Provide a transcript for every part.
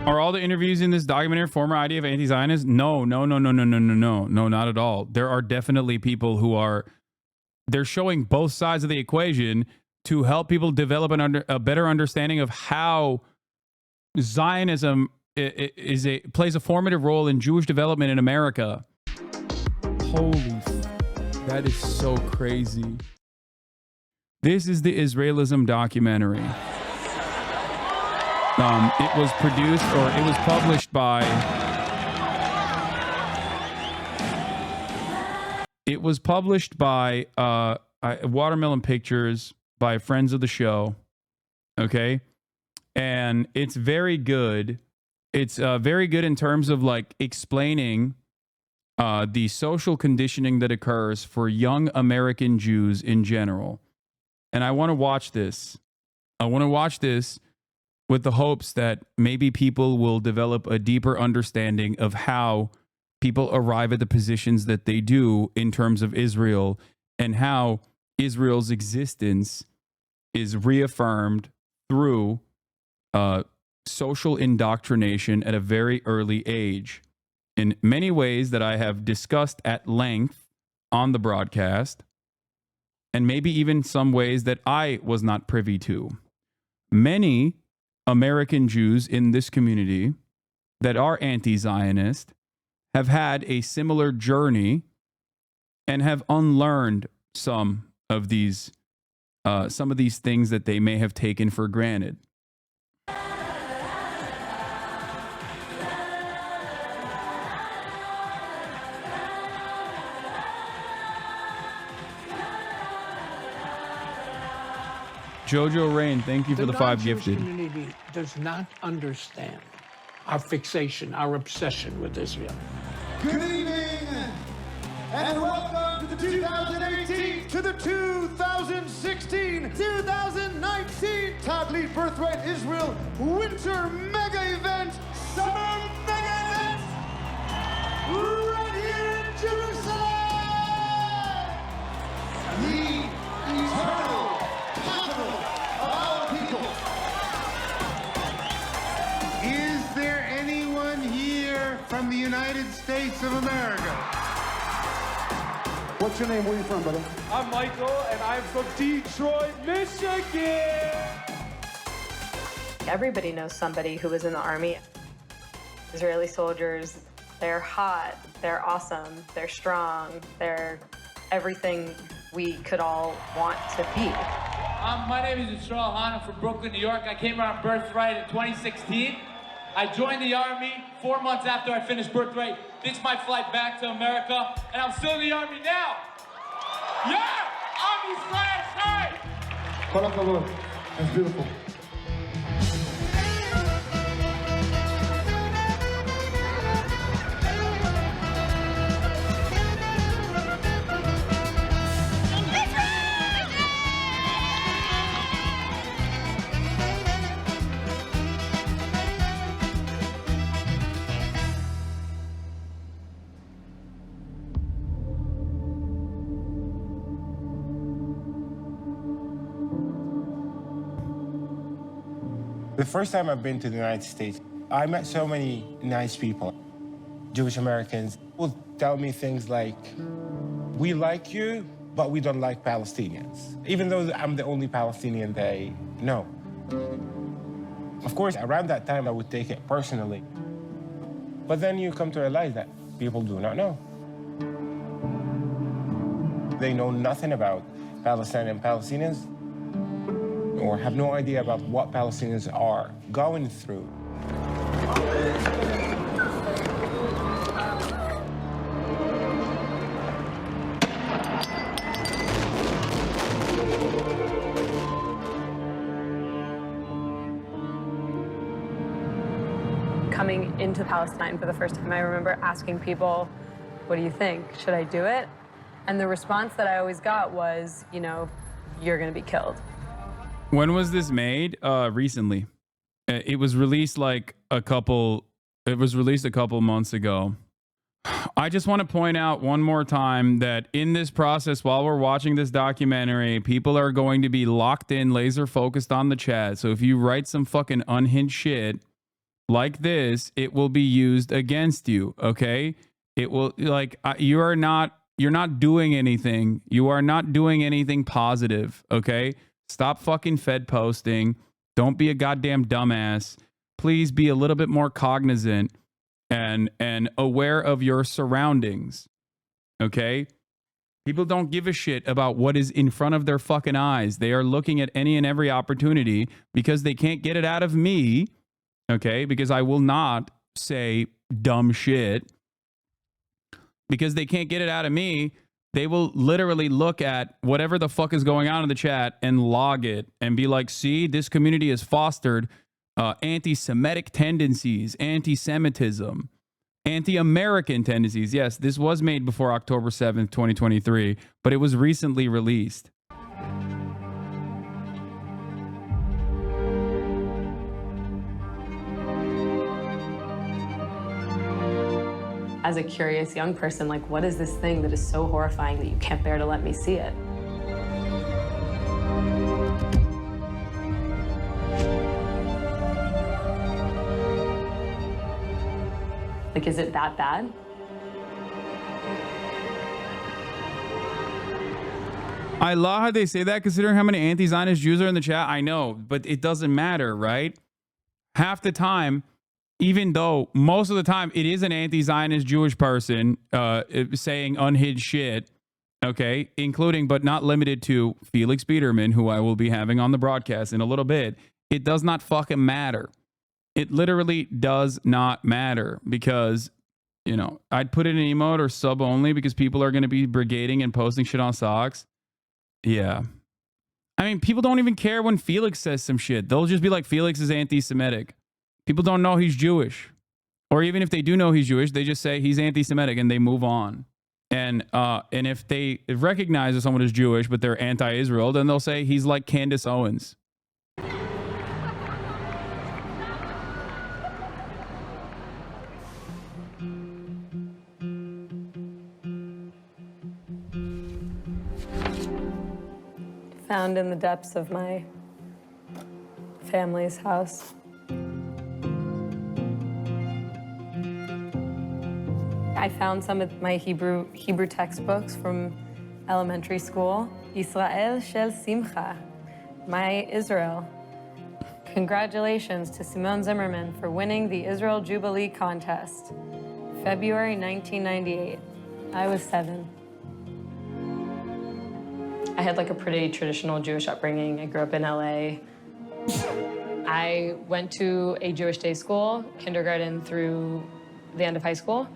Are all the interviews in this documentary former idea of anti-Zionists? No, not at all. There are definitely people who are, they're showing both sides of the equation to help people develop a better understanding of how Zionism plays a formative role in Jewish development in America. Holy, that is so crazy. This is the Israelism documentary. It was produced, or it was published by, Watermelon Pictures, by friends of the show. Okay. And it's very good. It's very good in terms of like explaining the social conditioning that occurs for young American Jews in general. And I want to watch this. I want to watch this with the hopes that maybe people will develop a deeper understanding of how people arrive at the positions that they do in terms of Israel, and how Israel's existence is reaffirmed through social indoctrination at a very early age, in many ways that I have discussed at length on the broadcast, and maybe even some ways that I was not privy to. Many American Jews in this community that are anti-Zionist have had a similar journey and have unlearned some of these things that they may have taken for granted. Jojo Rain, thank you for the 5 gifted. The community does not understand our fixation, our obsession with Israel. Good evening, and welcome to the 2018 to the 2016 2019 Todd Lee Birthright Israel Winter Mega Event, Summer Mega Event, right here in Jerusalem, the eternal capital of our people. Is there anyone here from the United States of America? What's your name? Where are you from, brother? I'm Michael, and I'm from Detroit, Michigan. Everybody knows somebody who was in the army. Israeli soldiers, they're hot, they're awesome, they're strong, they're everything we could all want to be. My name is Israel. I'm from Brooklyn, New York. I came around Birthright in 2016. I joined the Army 4 months after I finished Birthright. This is my flight back to America, and I'm still in the Army now. Yeah! I'm Israel Chai! Kol hakavod. That's beautiful. The first time I've been to the United States, I met so many nice people. Jewish Americans will tell me things like, we like you, but we don't like Palestinians. Even though I'm the only Palestinian they know. Of course, around that time, I would take it personally. But then you come to realize that people do not know. They know nothing about Palestine and Palestinians, or have no idea about what Palestinians are going through. Coming into Palestine for the first time, I remember asking people, what do you think? Should I do it? And the response that I always got was, you know, you're gonna be killed. When was this made? Recently. It was released a couple months ago. I just want to point out one more time that in this process, while we're watching this documentary, people are going to be locked in, laser focused on the chat. So if you write some fucking unhinged shit, like this, it will be used against you. Okay, it will, like, you're not doing anything. You are not doing anything positive. Okay, stop fucking Fed posting. Don't be a goddamn dumbass. Please be a little bit more cognizant and aware of your surroundings. Okay, people don't give a shit about what is in front of their fucking eyes. They are looking at any and every opportunity because they can't get it out of me. Okay, because I will not say dumb shit. Because they can't get it out of me, they will literally look at whatever the fuck is going on in the chat and log it and be like, see, this community has fostered anti-Semitic tendencies, anti-Semitism, anti-American tendencies. Yes, this was made before October 7th, 2023, but it was recently released. As a curious young person, like, what is this thing that is so horrifying that you can't bear to let me see it? Like, is it that bad? I love how they say that, considering how many anti-Zionist Jews are in the chat. I know, but it doesn't matter, right? Half the time, even though most of the time it is an anti-Zionist Jewish person saying unhinged shit, okay, including but not limited to Felix Biederman, who I will be having on the broadcast in a little bit, it does not fucking matter. It literally does not matter because, you know, I'd put it in emote or sub only because people are going to be brigading and posting shit on socks. Yeah. I mean, people don't even care when Felix says some shit. They'll just be like, Felix is anti-Semitic. People don't know he's Jewish. Or even if they do know he's Jewish, they just say he's anti-Semitic and they move on. And if they recognize that someone is Jewish, but they're anti-Israel, then they'll say he's like Candace Owens. Found in the depths of my family's house. I found some of my Hebrew textbooks from elementary school. Israel shel Simcha, my Israel. Congratulations to Simone Zimmerman for winning the Israel Jubilee contest. February 1998. I was 7. I had like a pretty traditional Jewish upbringing. I grew up in LA. I went to a Jewish day school, kindergarten through the end of high school.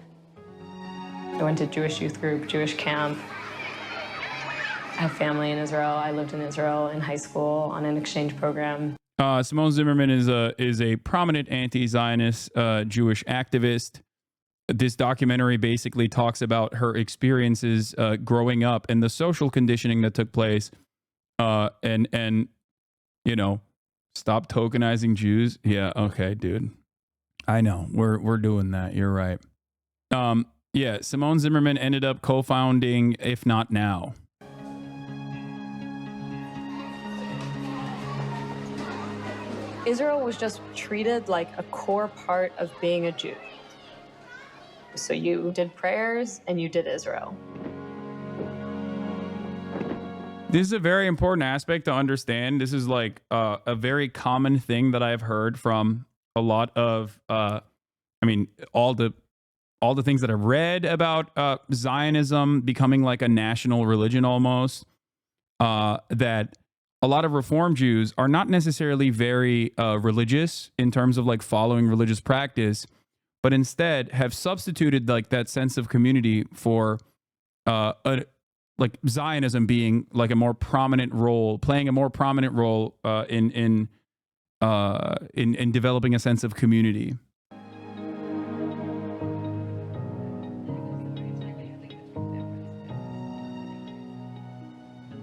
I went to Jewish youth group, Jewish camp. I have family in Israel. I lived in Israel in high school on an exchange program. Simone Zimmerman is a prominent anti-Zionist Jewish activist. This documentary basically talks about her experiences growing up and the social conditioning that took place, and you know, stop tokenizing Jews. Yeah, okay, dude. I know we're doing that. You're right. Yeah, Simone Zimmerman ended up co-founding If Not Now. Israel was just treated like a core part of being a Jew. So you did prayers and you did Israel. This is a very important aspect to understand. This is like a very common thing that I've heard from a lot of, I mean, all the things that I've read about Zionism becoming like a national religion almost, that a lot of Reform Jews are not necessarily very religious in terms of like following religious practice, but instead have substituted like that sense of community for like Zionism being like a more prominent role, playing a more prominent role in developing a sense of community.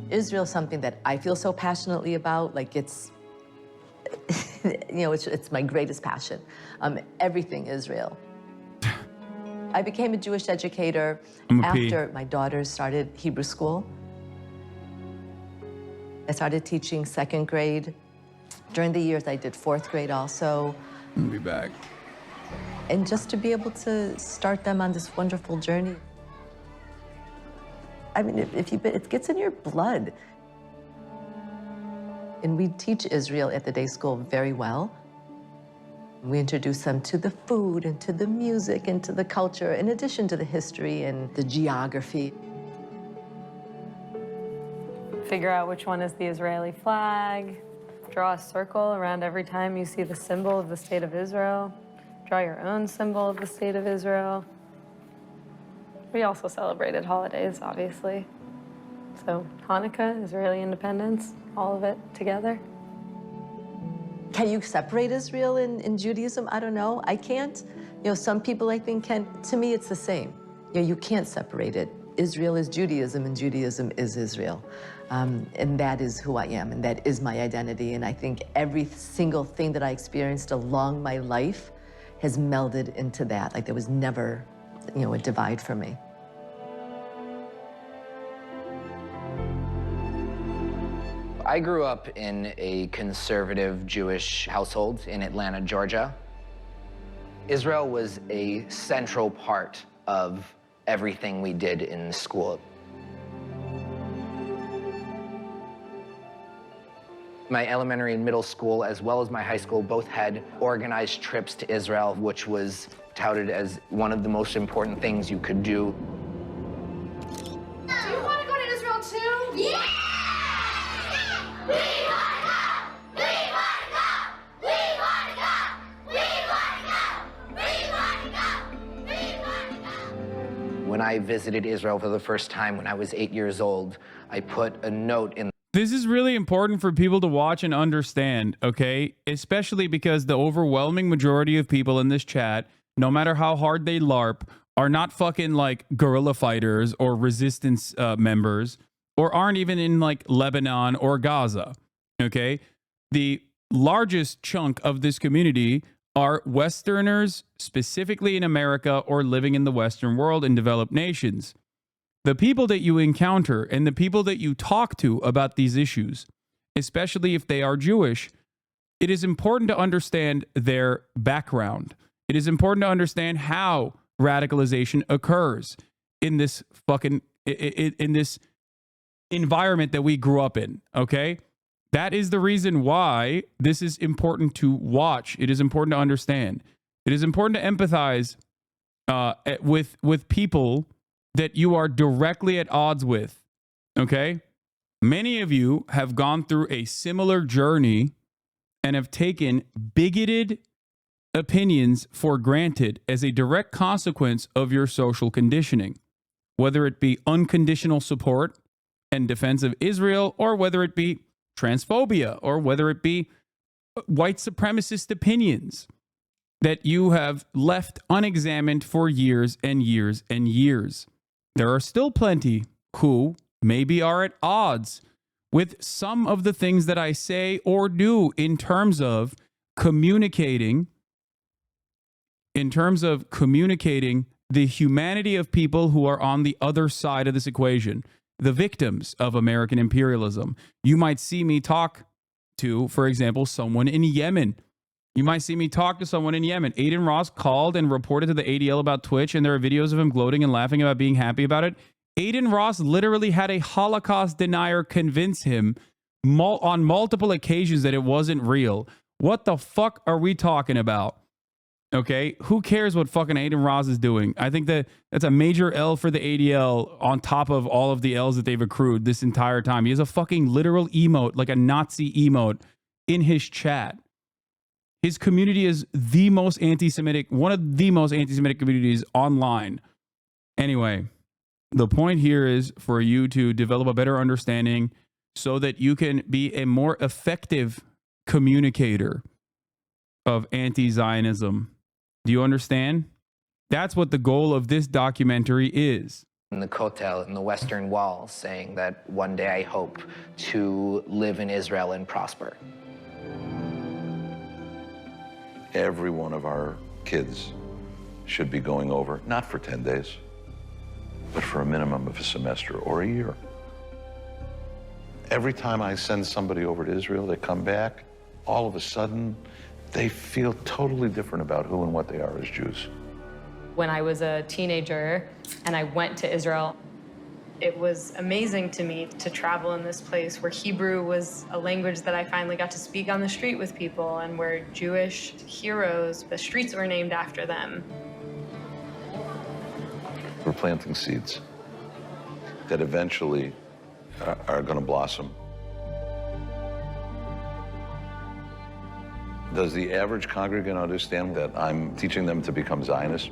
Israel is something that I feel so passionately about. Like it's, you know, it's my greatest passion. Everything Israel. I became a Jewish educator after my daughters started Hebrew school. I started teaching 2nd grade. During the years, I did 4th grade also. I'll be back. and just to be able to start them on this wonderful journey. I mean, it gets in your blood. And we teach Israel at the day school very well. We introduce them to the food and to the music and to the culture, in addition to the history and the geography. Figure out which one is the Israeli flag. Draw a circle around every time you see the symbol of the State of Israel. Draw your own symbol of the State of Israel. We also celebrated holidays, obviously. So Hanukkah, Israeli independence, all of it together. Can you separate Israel and Judaism? I don't know. I can't. You know, some people I think can. To me, it's the same. You know, you can't separate it. Israel is Judaism and Judaism is Israel. And that is who I am and that is my identity. And I think every single thing that I experienced along my life has melded into that. Like there was never, you know, a divide for me. I grew up in a conservative Jewish household in Atlanta, Georgia. Israel was a central part of everything we did in school. My elementary and middle school, as well as my high school, both had organized trips to Israel, which was touted as one of the most important things you could do. Do you want to go to Israel too? Yeah! We want to go! We want to go! We want to go! We want to go! We want to go! We want to go! When I visited Israel for the first time when I was 8 years old, I put a note in. This is really important for people to watch and understand, okay? Especially because the overwhelming majority of people in this chat, no matter how hard they LARP, are not fucking like guerrilla fighters or resistance members, or aren't even in like Lebanon or Gaza, okay? The largest chunk of this community are Westerners, specifically in America or living in the Western world in developed nations. The people that you encounter and the people that you talk to about these issues, especially if they are Jewish, it is important to understand their background. It is important to understand how radicalization occurs in this fucking in this environment that we grew up in, okay? That is the reason why this is important to watch. It is important to understand. It is important to empathize with people that you are directly at odds with, okay? Many of you have gone through a similar journey and have taken bigoted opinions for granted as a direct consequence of your social conditioning, whether it be unconditional support and defense of Israel, or whether it be transphobia, or whether it be white supremacist opinions that you have left unexamined for years and years and years. There are still plenty who maybe are at odds with some of the things that I say or do in terms of communicating the humanity of people who are on the other side of this equation, the victims of American imperialism. You might see me talk to, for example, someone in Yemen. You might see me talk to someone in Yemen. Aiden Ross called and reported to the ADL about Twitch, and there are videos of him gloating and laughing about being happy about it. Aiden Ross literally had a Holocaust denier convince him on multiple occasions that it wasn't real. What the fuck are we talking about? Okay, who cares what fucking Aiden Ross is doing? I think that's a major L for the ADL on top of all of the L's that they've accrued this entire time. He has a fucking literal emote, like a Nazi emote, in his chat. His community is the most anti-Semitic, one of the most anti-Semitic communities online. Anyway, the point here is for you to develop a better understanding so that you can be a more effective communicator of anti-Zionism. Do you understand? That's what the goal of this documentary is. In the Kotel, in the Western Wall, saying that one day I hope to live in Israel and prosper. Every one of our kids should be going over, not for 10 days, but for a minimum of a semester or a year. Every time I send somebody over to Israel, they come back, all of a sudden, they feel totally different about who and what they are as Jews. When I was a teenager and I went to Israel, it was amazing to me to travel in this place where Hebrew was a language that I finally got to speak on the street with people, and where Jewish heroes, the streets were named after them. We're planting seeds that eventually are going to blossom. Does the average congregant understand that I'm teaching them to become Zionists?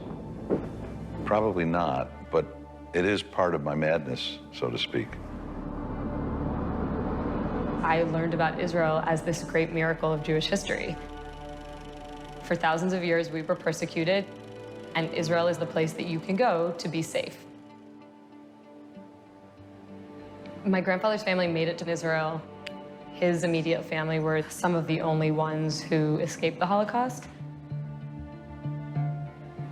Probably not, but it is part of my madness, so to speak. I learned about Israel as this great miracle of Jewish history. For thousands of years, we were persecuted, and Israel is the place that you can go to be safe. My grandfather's family made it to Israel. His immediate family were some of the only ones who escaped the Holocaust.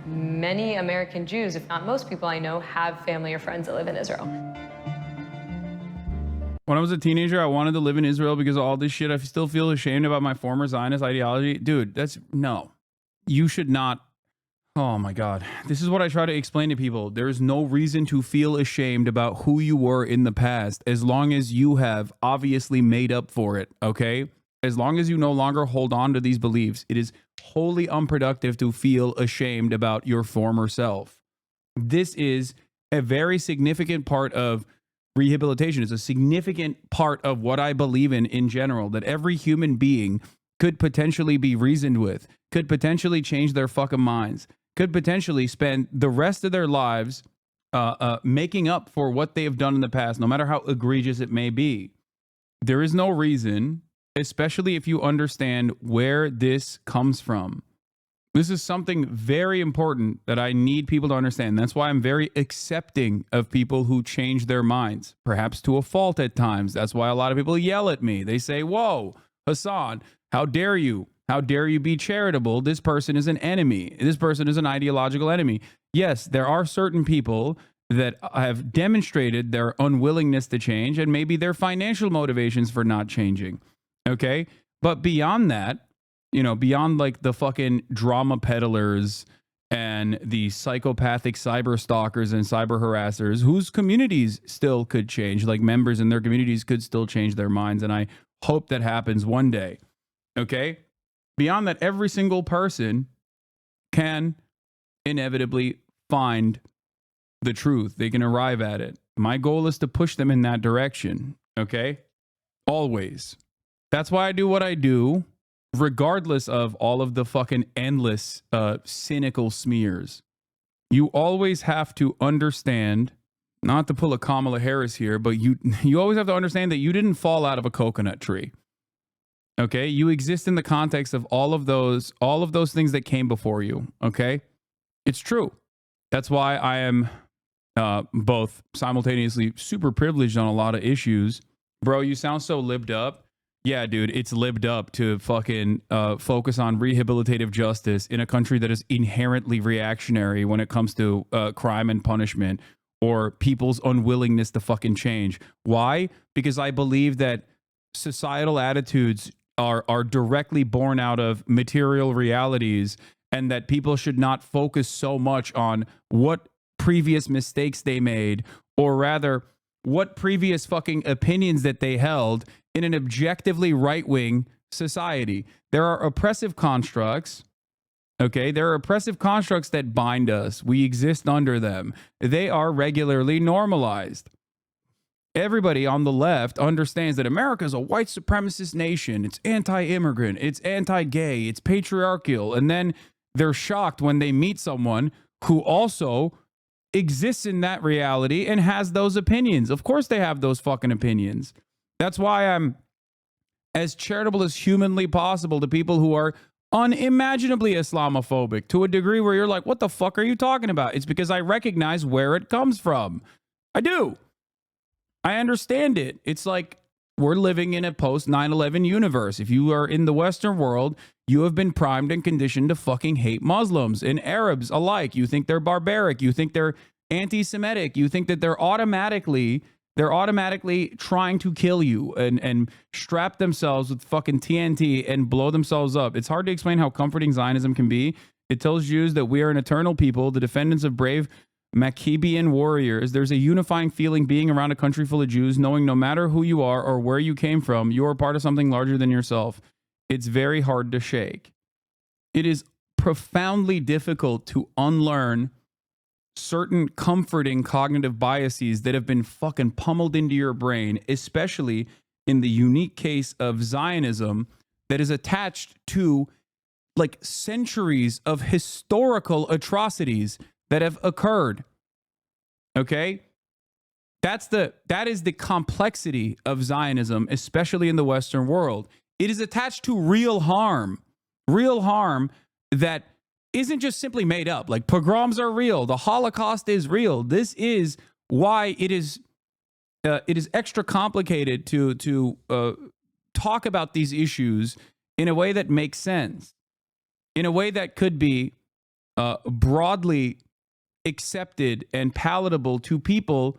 Many American Jews, if not most people I know, have family or friends that live in Israel. When I was a teenager, I wanted to live in Israel because of all this shit. I still feel ashamed about my former Zionist ideology. Dude, that's no. You should not. Oh my God. This is what I try to explain to people. There's no reason to feel ashamed about who you were in the past as long as you have obviously made up for it, okay? As long as you no longer hold on to these beliefs, it is wholly unproductive to feel ashamed about your former self. This is a very significant part of rehabilitation. It's a significant part of what I believe in general, that every human being could potentially be reasoned with, could potentially change their fucking minds, could potentially spend the rest of their lives making up for what they have done in the past, no matter how egregious it may be. There is no reason, especially if you understand where this comes from. This is something very important that I need people to understand. That's why I'm very accepting of people who change their minds, perhaps to a fault at times. That's why a lot of people yell at me. They say, whoa, Hasan, how dare you? How dare you be charitable? This person is an enemy. This person is an ideological enemy. Yes, there are certain people that have demonstrated their unwillingness to change and maybe their financial motivations for not changing. Okay? But beyond that, you know, beyond like the fucking drama peddlers and the psychopathic cyber stalkers and cyber harassers whose communities still could change, like members in their communities could still change their minds. And I hope that happens one day. Okay? Beyond that, every single person can inevitably find the truth. They can arrive at it. My goal is to push them in that direction. Okay? Always. That's why I do what I do, regardless of all of the fucking endless cynical smears. You always have to understand, not to pull a Kamala Harris here, but you always have to understand that you didn't fall out of a coconut tree. Okay, you exist in the context of all of those things that came before you. Okay, it's true. That's why I am both simultaneously super privileged on a lot of issues. Bro, you sound so libbed up. Yeah, dude, it's libbed up to fucking focus on rehabilitative justice in a country that is inherently reactionary when it comes to crime and punishment or people's unwillingness to fucking change. Why? Because I believe that societal attitudes are directly born out of material realities, and that people should not focus so much on what previous mistakes they made, or rather what previous fucking opinions that they held in an objectively right-wing society. There are oppressive constructs, okay? There are oppressive constructs that bind us. We exist under them. They are regularly normalized. Everybody on the left understands that America is a white supremacist nation. It's anti-immigrant. It's anti-gay. It's patriarchal. And then they're shocked when they meet someone who also exists in that reality and has those opinions. Of course they have those fucking opinions. That's why I'm as charitable as humanly possible to people who are unimaginably Islamophobic to a degree where you're like, what the fuck are you talking about? It's because I recognize where it comes from. I do. I understand it. It's like we're living in a post 9/11 universe. If you are in the Western world, you have been primed and conditioned to fucking hate Muslims and Arabs alike. You think they're barbaric. You think they're anti-Semitic. You think that they're automatically they're automatically trying to kill you and strap themselves with fucking TNT and blow themselves up. It's hard to explain how comforting Zionism can be. It tells Jews that we are an eternal people, the descendants of brave Maccabean warriors. There's a unifying feeling being around a country full of Jews, knowing no matter who you are or where you came from, you are part of something larger than yourself. It's very hard to shake. It is profoundly difficult to unlearn certain comforting cognitive biases that have been fucking pummeled into your brain, especially in the unique case of Zionism that is attached to like centuries of historical atrocities that have occurred. Okay? That is the complexity of Zionism, especially in the Western world. It is attached to real harm that isn't just simply made up. Like pogroms are real. The Holocaust is real. This is why it is extra complicated to talk about these issues in a way that makes sense, in a way that could be broadly accepted and palatable to people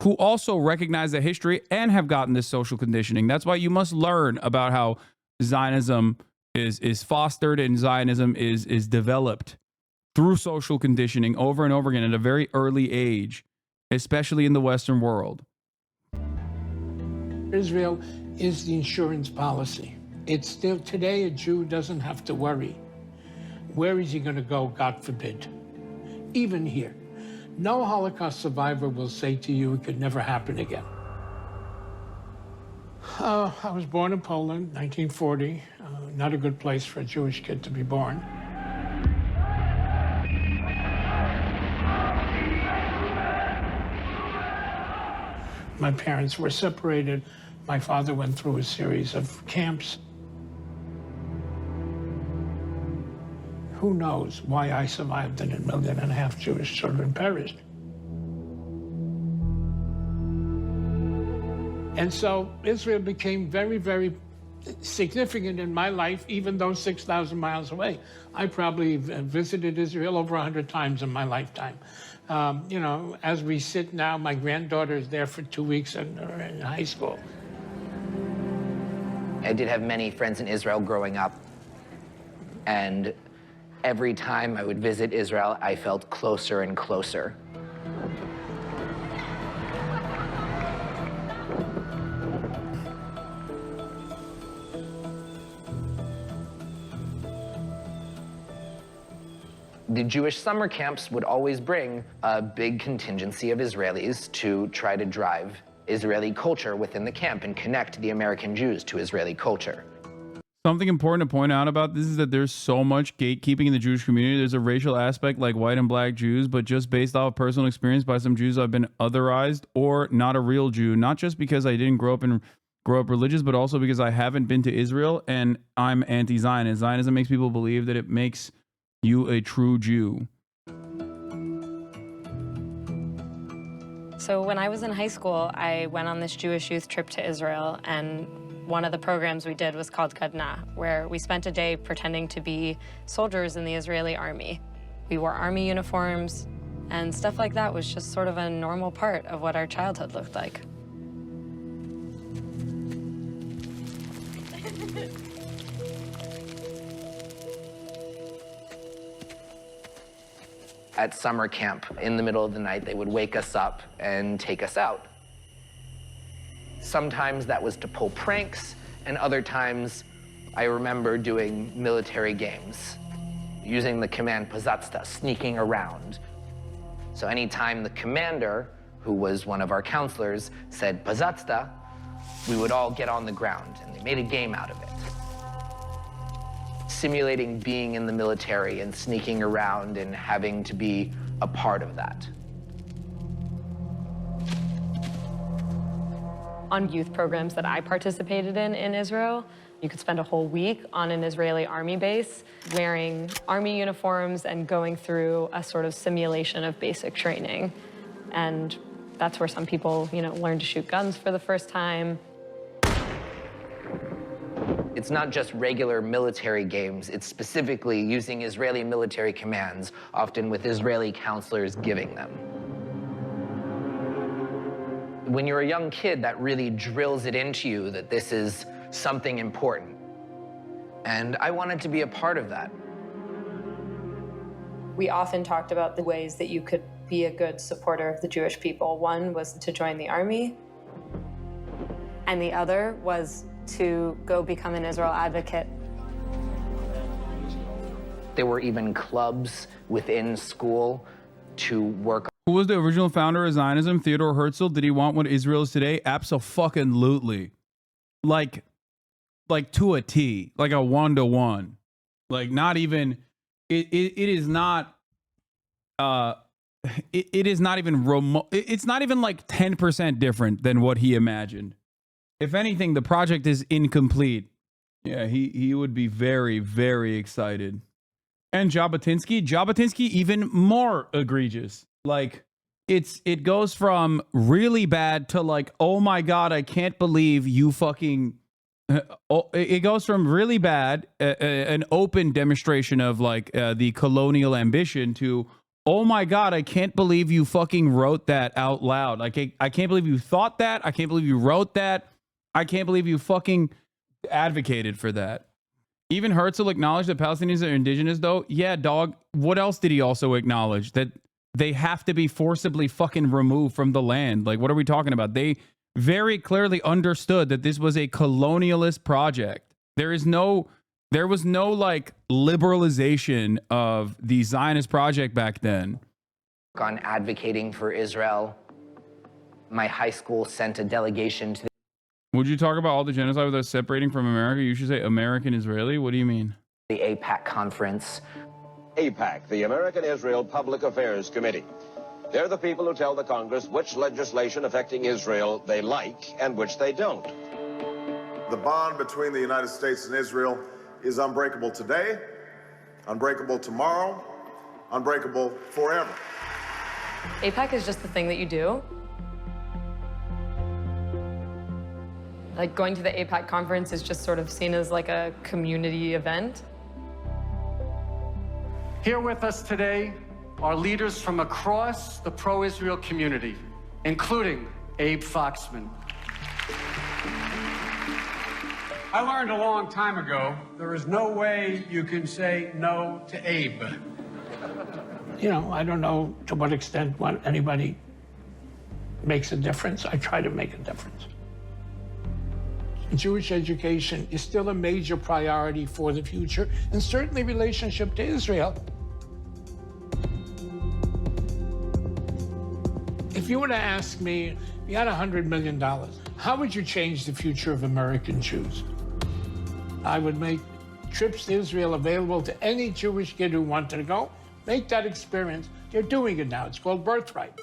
who also recognize the history and have gotten this social conditioning. That's why you must learn about how Zionism is fostered and Zionism is developed through social conditioning over and over again at a very early age, especially in the Western world. Israel is the insurance policy. It's still, today a Jew doesn't have to worry. Where is he going to go, God forbid? Even here. No Holocaust survivor will say to you it could never happen again. I was born in Poland, 1940. Not a good place for a Jewish kid to be born. My parents were separated. My father went through a series of camps. Who knows why I survived and 1.5 million Jewish children perished. And so Israel became very, very significant in my life, even though 6,000 miles away. I probably visited Israel over 100 times in my lifetime. You know, as we sit now, my granddaughter is there for 2 weeks in high school. I did have many friends in Israel growing up, and every time I would visit Israel, I felt closer and closer. The Jewish summer camps would always bring a big contingency of Israelis to try to drive Israeli culture within the camp and connect the American Jews to Israeli culture. Something important to point out about this is that there's so much gatekeeping in the Jewish community. There's a racial aspect like white and black Jews, but just based off personal experience by some Jews, I've been otherized or not a real Jew, not just because I didn't grow up religious, but also because I haven't been to Israel and I'm anti-Zionist. Zionism makes people believe that it makes you a true Jew. So when I was in high school, I went on this Jewish youth trip to Israel, and one of the programs we did was called Gadna, where we spent a day pretending to be soldiers in the Israeli army. We wore army uniforms, and stuff like that was just sort of a normal part of what our childhood looked like. At summer camp, in the middle of the night, they would wake us up and take us out. Sometimes that was to pull pranks, and other times I remember doing military games, using the command pazatsta, sneaking around. So anytime the commander, who was one of our counselors, said pazatsta, we would all get on the ground, and they made a game out of it. Simulating being in the military and sneaking around and having to be a part of that. On youth programs that I participated in Israel, you could spend a whole week on an Israeli army base wearing army uniforms and going through a sort of simulation of basic training. And that's where some people, you know, learn to shoot guns for the first time. It's not just regular military games, it's specifically using Israeli military commands, often with Israeli counselors giving them. When you're a young kid, that really drills it into you that this is something important. And I wanted to be a part of that. We often talked about the ways that you could be a good supporter of the Jewish people. One was to join the army, and the other was to go become an Israel advocate. There were even clubs within school to work. Who was the original founder of Zionism? Theodore Herzl. Did he want what Israel is today? Abso-fucking-lutely. Like to a T, like a 1-to-1. Like not even, it is not, it is not even remote. It's not even like 10% different than what he imagined. If anything, the project is incomplete. Yeah, he would be very, very excited. And Jabotinsky even more egregious. Like it goes from really bad to like, oh my God, I can't believe you fucking, it goes from really bad, an open demonstration of like the colonial ambition to, oh my God, I can't believe you fucking wrote that out loud. Like, I can't believe you thought that. I can't believe you wrote that. I can't believe you fucking advocated for that. Even Herzl acknowledged that Palestinians are indigenous, though. Yeah, dog. What else did he also acknowledge? That they have to be forcibly fucking removed from the land. Like, what are we talking about? They very clearly understood that this was a colonialist project. There was no like liberalization of the Zionist project back then. On advocating for Israel. My high school sent a delegation to Would you talk about all the genocide without separating from America? You should say American Israeli. What do you mean? the AIPAC conference. AIPAC, the American Israel Public Affairs Committee. They're the people who tell the Congress which legislation affecting Israel they like and which they don't. The bond between the United States and Israel is unbreakable today, unbreakable tomorrow, unbreakable forever. AIPAC is just the thing that you do. Like going to the AIPAC conference is just sort of seen as like a community event. Here with us today are leaders from across the pro-Israel community, including Abe Foxman. I learned a long time ago, there is no way you can say no to Abe. You know, I don't know to what extent anybody makes a difference. I try to make a difference. Jewish education is still a major priority for the future, and certainly relationship to Israel. If you were to ask me, you had $100 million, how would you change the future of American Jews? I would make trips to Israel available to any Jewish kid who wanted to go. Make that experience. They're doing it now. It's called Birthright.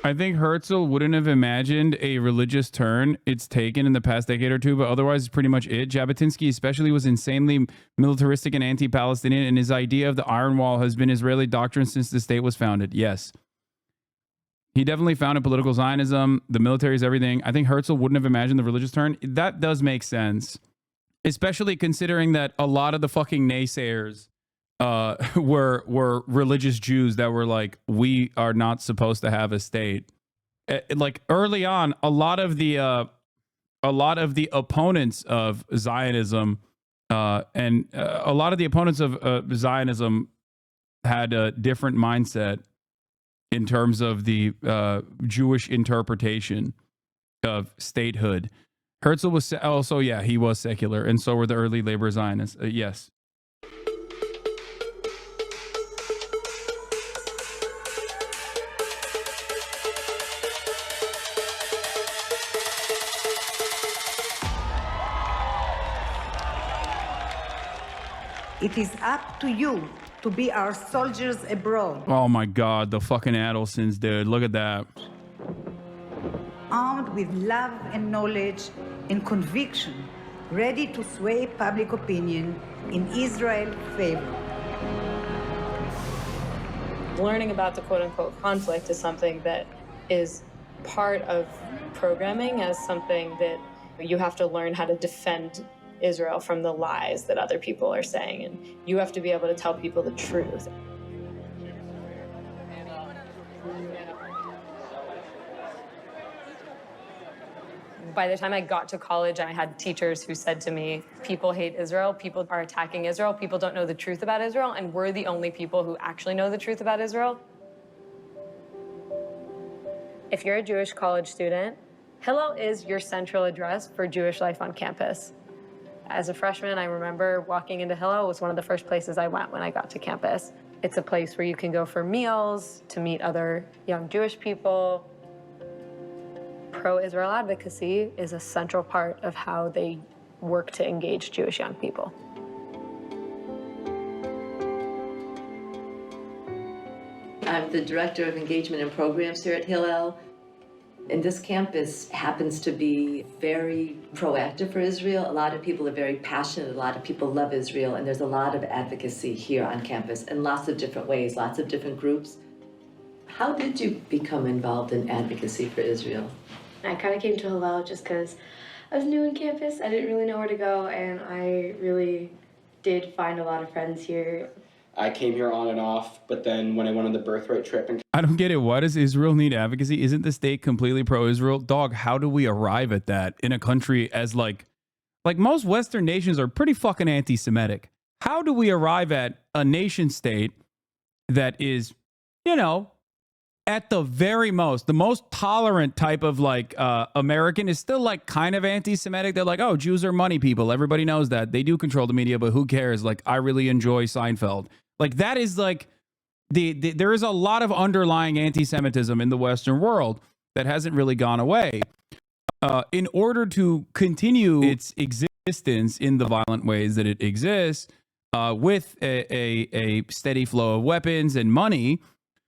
I think Herzl wouldn't have imagined a religious turn it's taken in the past decade or two, but otherwise it's pretty much it. Jabotinsky especially was insanely militaristic and anti-Palestinian, and his idea of the Iron Wall has been Israeli doctrine since the state was founded. Yes. He definitely founded political Zionism. The military is everything. I think Herzl wouldn't have imagined the religious turn. That does make sense, especially considering that a lot of the fucking naysayers were religious Jews that were like, we are not supposed to have a state. Like early on, a lot of the opponents of Zionism and a lot of the opponents of Zionism had a different mindset in terms of the Jewish interpretation of statehood. Herzl was also, yeah, he was secular, and so were the early labor Zionists. Yes. It is up to you to be our soldiers abroad. Oh my God, the fucking Adelsons, dude. Look at that. Armed with love and knowledge and conviction, ready to sway public opinion in Israel's favor. Learning about the quote-unquote conflict is something that is part of programming, as something that you have to learn how to defend Israel from the lies that other people are saying, and you have to be able to tell people the truth. By the time I got to college, I had teachers who said to me, people hate Israel, people are attacking Israel, people don't know the truth about Israel, and we're the only people who actually know the truth about Israel. If you're a Jewish college student, Hillel is your central address for Jewish life on campus. As a freshman, I remember walking into Hillel was one of the first places I went when I got to campus. It's a place where you can go for meals, to meet other young Jewish people. Pro-Israel advocacy is a central part of how they work to engage Jewish young people. I'm the Director of Engagement and Programs here at Hillel. And this campus happens to be very proactive for Israel. A lot of people are very passionate. A lot of people love Israel. And there's a lot of advocacy here on campus in lots of different ways, lots of different groups. How did you become involved in advocacy for Israel? I kind of came to Hillel just because I was new on campus. I didn't really know where to go, and I really did find a lot of friends here. I came here on and off, but then when I went on the Birthright trip and I don't get it. Why does Israel need advocacy? Isn't the state completely pro-Israel? Dog, how do we arrive at that in a country as like most Western nations are pretty fucking anti-Semitic? How do we arrive at a nation state that is, you know, at the very most, the most tolerant type of like American is still like kind of anti-Semitic. They're like, oh, Jews are money people. Everybody knows that. They do control the media, but who cares? Like, I really enjoy Seinfeld. Like, that is like, there is a lot of underlying anti-Semitism in the Western world that hasn't really gone away. In order to continue its existence in the violent ways that it exists, with a steady flow of weapons and money,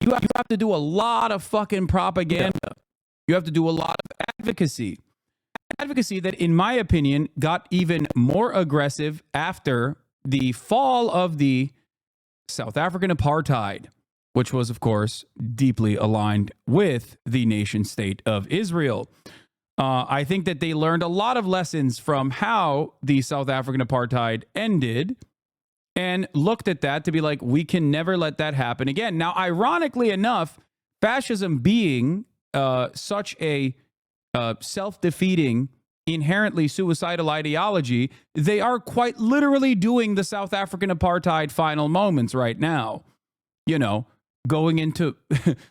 you have to do a lot of fucking propaganda. You have to do a lot of advocacy. Advocacy that, in my opinion, got even more aggressive after the fall of the South African apartheid, which was, of course, deeply aligned with the nation state of Israel. I think that they learned a lot of lessons from how the South African apartheid ended and looked at that to be like, we can never let that happen again. Now, ironically enough, fascism being such a self-defeating, inherently suicidal ideology, they are quite literally doing the South African apartheid final moments right now. You know, going into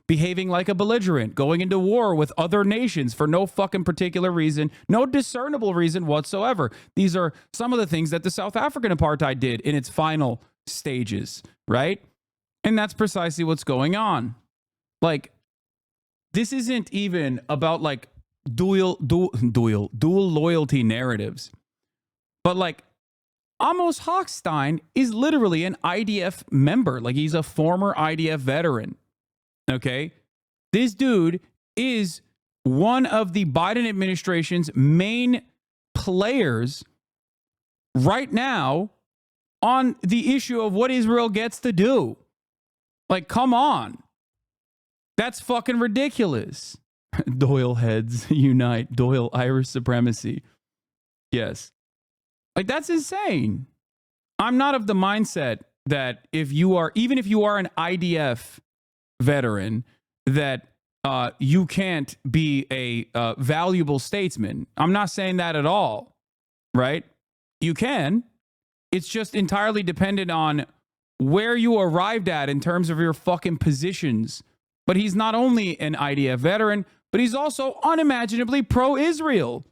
behaving like a belligerent, going into war with other nations for no fucking particular reason, no discernible reason whatsoever. These are some of the things that the South African apartheid did in its final stages, right? And that's precisely what's going on. Like, this isn't even about like dual loyalty narratives, but like, Amos Hochstein is literally an IDF member. Like, he's a former IDF veteran. Okay? This dude is one of the Biden administration's main players right now on the issue of what Israel gets to do. Like, come on. That's fucking ridiculous. Doyle heads unite. Doyle Irish supremacy. Yes. Like, that's insane. I'm not of the mindset that even if you are an IDF veteran, that you can't be a valuable statesman. I'm not saying that at all, right? You can. It's just entirely dependent on where you arrived at in terms of your fucking positions. But he's not only an IDF veteran, but he's also unimaginably pro-Israel.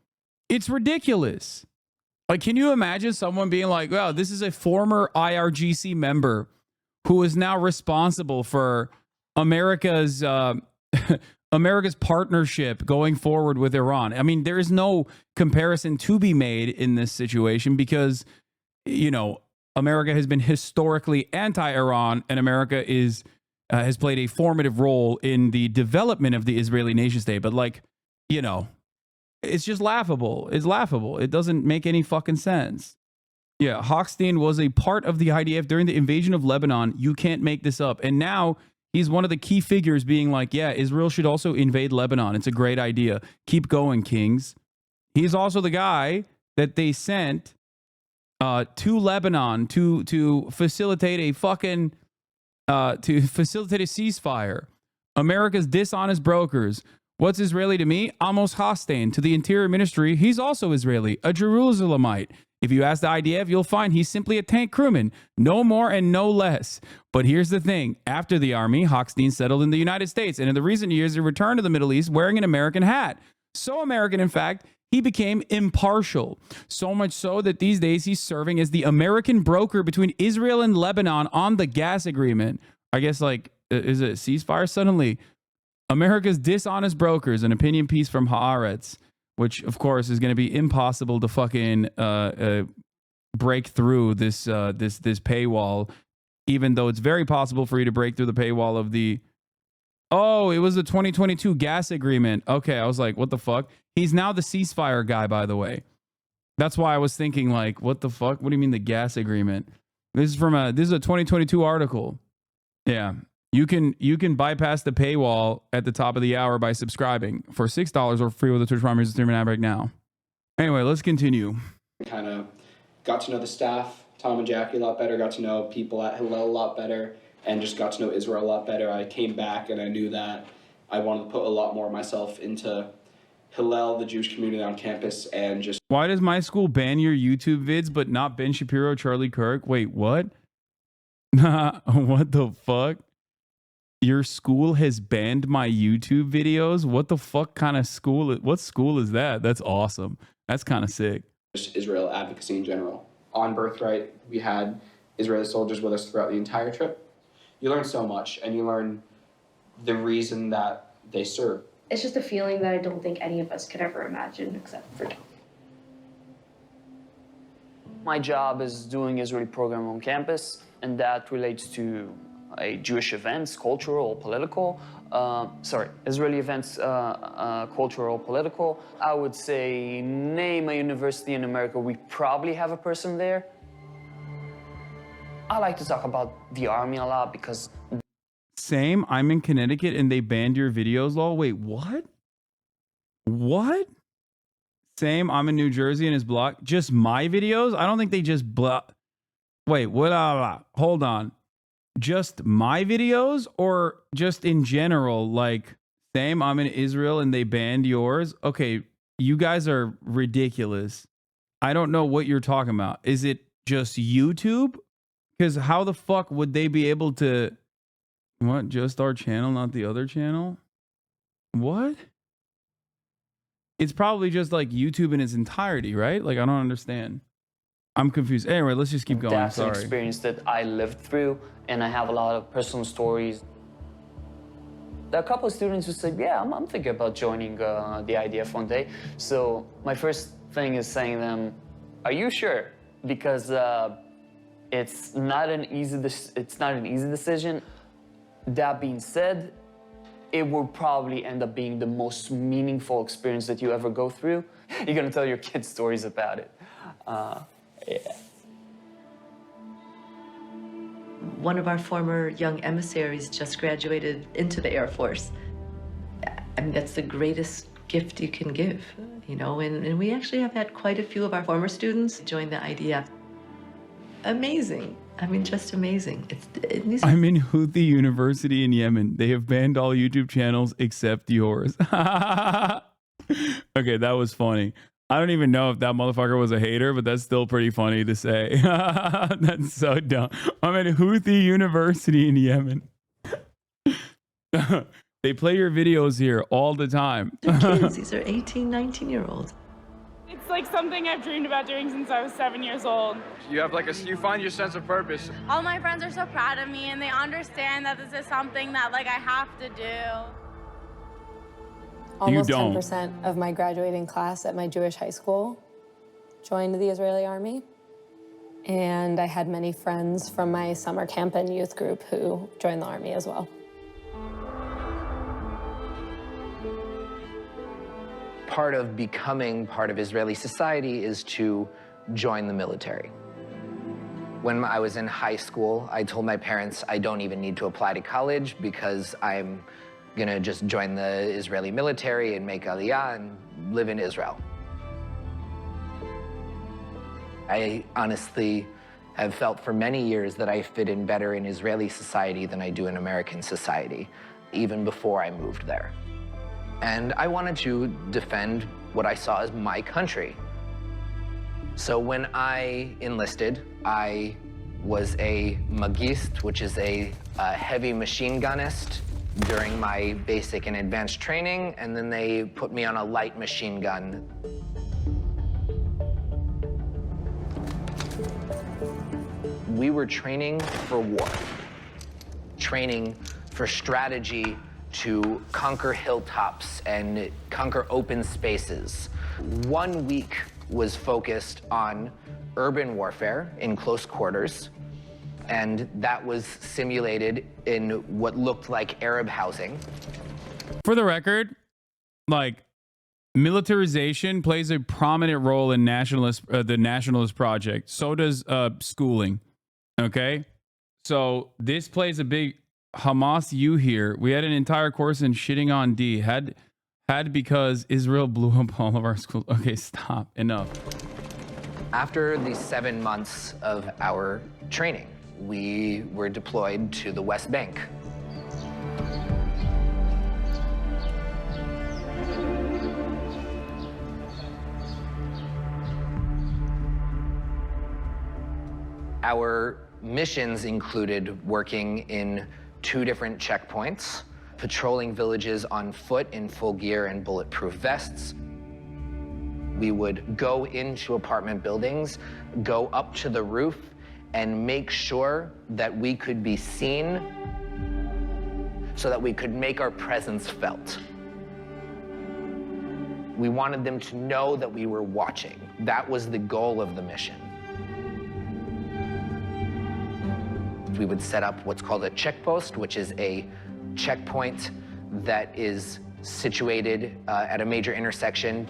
It's ridiculous. Like, can you imagine someone being like, wow, this is a former IRGC member who is now responsible for America's partnership going forward with Iran? I mean, there is no comparison to be made in this situation because, you know, America has been historically anti-Iran, and America has played a formative role in the development of the Israeli nation state. But, like, you know, it's just laughable. It's laughable. It doesn't make any fucking sense. Yeah, Hochstein was a part of the IDF during the invasion of Lebanon. You can't make this up. And now he's one of the key figures being like, yeah, Israel should also invade Lebanon. It's a great idea. Keep going, kings. He's also the guy that they sent to Lebanon to facilitate a ceasefire. America's dishonest brokers What's Israeli to me? Amos Hostain. To the Interior Ministry, he's also Israeli, a Jerusalemite. If you ask the IDF, you'll find he's simply a tank crewman, no more and no less. But here's the thing. After the army, Hochstein settled in the United States, and in the recent years, he returned to the Middle East wearing an American hat. So American, in fact, he became impartial. So much so that these days he's serving as the American broker between Israel and Lebanon on the gas agreement. I guess, like, is it a ceasefire suddenly? America's dishonest brokers, an opinion piece from Haaretz, which, of course, is going to be impossible to fucking break through this paywall, even though it's very possible for you to break through the paywall of the... Oh, it was the 2022 gas agreement. Okay, I was like, what the fuck? He's now the ceasefire guy, by the way. That's why I was thinking, like, what the fuck? What do you mean the gas agreement? This is a 2022 article. Yeah. You can bypass the paywall at the top of the hour by subscribing for $6 or free with the Twitch Prime User Stream and ad break now. Anyway, let's continue. Kind of got to know the staff, Tom and Jackie, a lot better, got to know people at Hillel a lot better, and just got to know Israel a lot better. I came back and I knew that I wanted to put a lot more of myself into Hillel, the Jewish community on campus, and just... Why does my school ban your YouTube vids but not Ben Shapiro, Charlie Kirk? Wait, what? What the fuck? Your school has banned my YouTube videos? What the fuck kind of school? What school is that? That's awesome. That's kind of sick. Just Israel advocacy in general. On Birthright, we had Israeli soldiers with us throughout the entire trip. You learn so much, and you learn the reason that they serve. It's just a feeling that I don't think any of us could ever imagine except for Tom. My job is doing Israeli program on campus, and that relates to Jewish events, cultural, political. Israeli events, cultural, political. I would say, name a university in America, we probably have a person there. I like to talk about the army a lot because... Same, I'm in Connecticut and they banned your videos, lol. Wait, what? What? Same, I'm in New Jersey and it's blocked. Just my videos? I don't think they just block. Wait, what? Hold on. Just my videos or just in general? Like, same, I'm in Israel and they banned yours? Okay, you guys are ridiculous. I don't know what you're talking about. Is it just YouTube? Because how the fuck would they be able to... What? Just our channel, not the other channel? What? It's probably just like YouTube in its entirety, right? Like, I don't understand. I'm confused. Anyway, let's just keep going. That's an experience that I lived through, and I have a lot of personal stories. There are a couple of students who said, yeah, I'm thinking about joining the IDF one day. So my first thing is saying to them, are you sure? Because it's not an easy decision. That being said, it will probably end up being the most meaningful experience that you ever go through. You're gonna tell your kids stories about it. Yeah. One of our former young emissaries just graduated into the Air Force. I mean, that's the greatest gift you can give, you know, and we actually have had quite a few of our former students join the IDF. Amazing. I mean, just amazing. I'm in Houthi University in Yemen. They have banned all YouTube channels except yours. Okay, that was funny. I don't even know if that motherfucker was a hater, but that's still pretty funny to say. That's so dumb. I'm at Houthi University in Yemen. They play your videos here all the time. Kids, these are 18, 19-year-olds. It's like something I've dreamed about doing since I was 7 years old. You have you find your sense of purpose. All my friends are so proud of me and they understand that this is something that like I have to do. Almost 10% of my graduating class at my Jewish high school joined the Israeli army. And I had many friends from my summer camp and youth group who joined the army as well. Part of becoming part of Israeli society is to join the military. When I was in high school, I told my parents I don't even need to apply to college because I'm gonna just join the Israeli military and make aliyah and live in Israel. I honestly have felt for many years that I fit in better in Israeli society than I do in American society, even before I moved there. And I wanted to defend what I saw as my country. So when I enlisted, I was a magist, which is a heavy machine gunist during my basic and advanced training, and then they put me on a light machine gun. We were training for war, training for strategy to conquer hilltops and conquer open spaces. 1 week was focused on urban warfare in close quarters, and that was simulated in what looked like Arab housing. For the record, like, militarization plays a prominent role in the nationalist project. So does schooling. Okay, so this plays a big Hamas you here. We had an entire course in shitting on D. Had because Israel blew up all of our schools. Okay, stop. Enough. After the 7 months of our training, we were deployed to the West Bank. Our missions included working in 2 different checkpoints, patrolling villages on foot in full gear and bulletproof vests. We would go into apartment buildings, go up to the roof, and make sure that we could be seen so that we could make our presence felt. We wanted them to know that we were watching. That was the goal of the mission. We would set up what's called a checkpost, which is a checkpoint that is situated at a major intersection.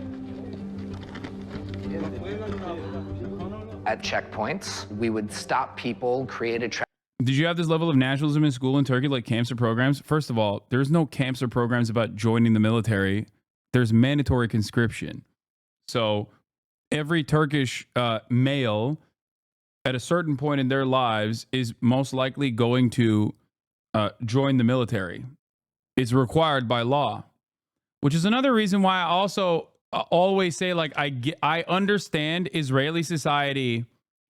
At checkpoints, we would stop people, create a traffic. Did you have this level of nationalism in school in Turkey, like camps or programs? First of all, there's no camps or programs about joining the military. There's mandatory conscription. So every Turkish male at a certain point in their lives is most likely going to join the military. It's required by law, which is another reason why I also always say, like, I understand Israeli society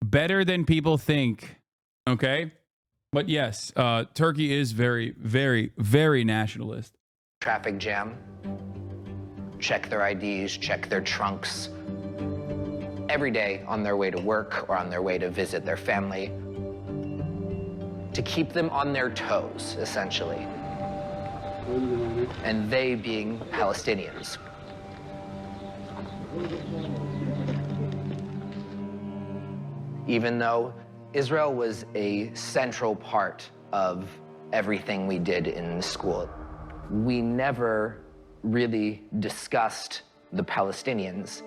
better than people think. Okay. But yes, Turkey is very, very, very nationalist. Traffic jam, check their IDs, check their trunks. Every day on their way to work or on their way to visit their family, to keep them on their toes, essentially. And they being Palestinians. Even though Israel was a central part of everything we did in school, we never really discussed the Palestinians.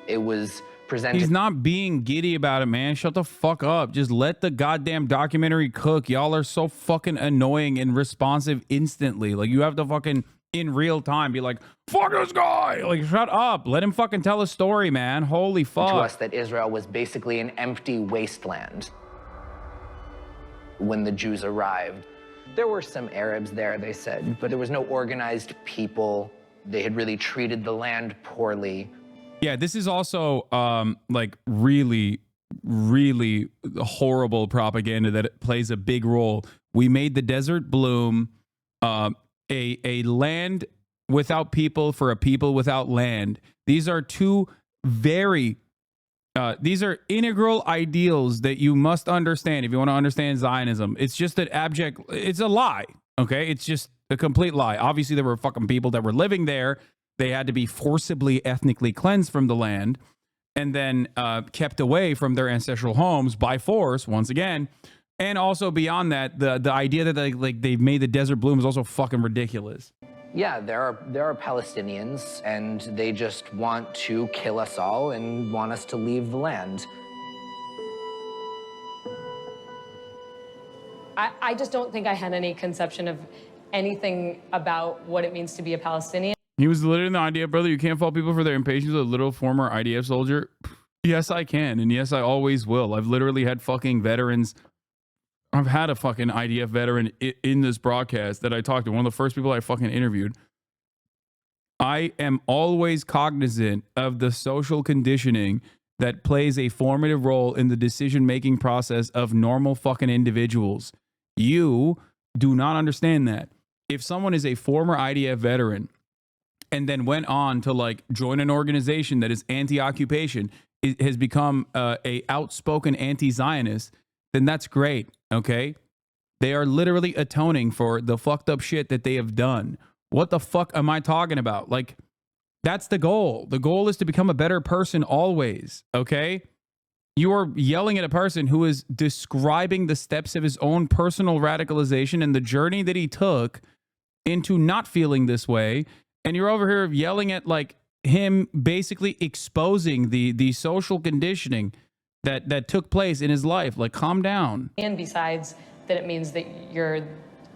It was presented. He's not being giddy about it, man. Shut the fuck up. Just let the goddamn documentary cook. Y'all are so fucking annoying and responsive instantly. Like, you have to fucking, in real time, be like, fuck this guy. Like, shut up. Let him fucking tell a story, man. Holy fuck. To us that Israel was basically an empty wasteland when the Jews arrived. There were some Arabs there, they said, but there was no organized people. They had really treated the land poorly. Yeah, this is also like really, really horrible propaganda that plays a big role. We made the desert bloom, a land without people for a people without land. These are two very, these are integral ideals that you must understand if you want to understand Zionism. It's just an abject, it's a lie, okay? It's just a complete lie. Obviously, there were fucking people that were living there. They had to be forcibly ethnically cleansed from the land and then kept away from their ancestral homes by force, once again. And also beyond that, the idea that they've made the desert bloom is also fucking ridiculous. Yeah, there are Palestinians, and they just want to kill us all and want us to leave the land. I just don't think I had any conception of anything about what it means to be a Palestinian. He was literally the idea, brother, you can't fault people for their impatience with a little former IDF soldier. Yes, I can. And yes, I always will. I've literally had fucking veterans I've had a fucking IDF veteran in this broadcast that I talked to, one of the first people I fucking interviewed. I am always cognizant of the social conditioning that plays a formative role in the decision-making process of normal fucking individuals. You do not understand that. If someone is a former IDF veteran and then went on to like join an organization that is anti-occupation, it has become a outspoken anti-Zionist, then that's great, okay? They are literally atoning for the fucked up shit that they have done. What the fuck am I talking about? Like, that's the goal. The goal is to become a better person always, okay? You are yelling at a person who is describing the steps of his own personal radicalization and the journey that he took into not feeling this way. And you're over here yelling at like him basically exposing the social conditioning that took place in his life. Like, calm down. And besides that, it means that you're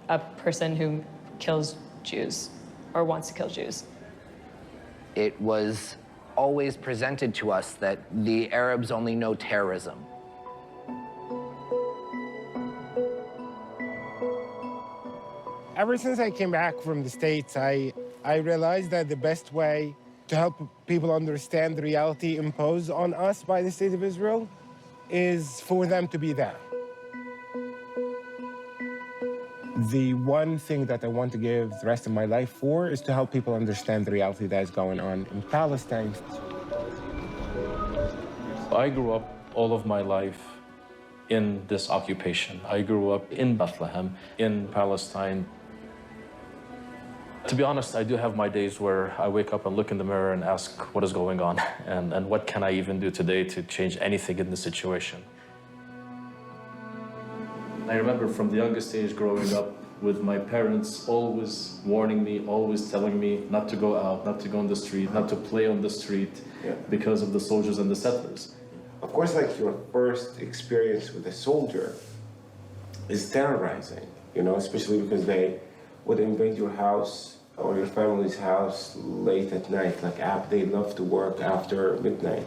a person who kills Jews or wants to kill Jews. It was always presented to us that the Arabs only know terrorism. Ever since I came back from the States, I realized that the best way to help people understand the reality imposed on us by the State of Israel is for them to be there. The one thing that I want to give the rest of my life for is to help people understand the reality that is going on in Palestine. I grew up all of my life in this occupation. I grew up in Bethlehem, in Palestine. To be honest, I do have my days where I wake up and look in the mirror and ask what is going on and what can I even do today to change anything in the situation. I remember from the youngest age growing up with my parents always warning me, always telling me not to go out, not to go on the street, not to play on the street because of the soldiers and the settlers. Of course, like your first experience with a soldier is terrorizing, you know, especially because they would invade your house or your family's house late at night. Like they love to work after midnight.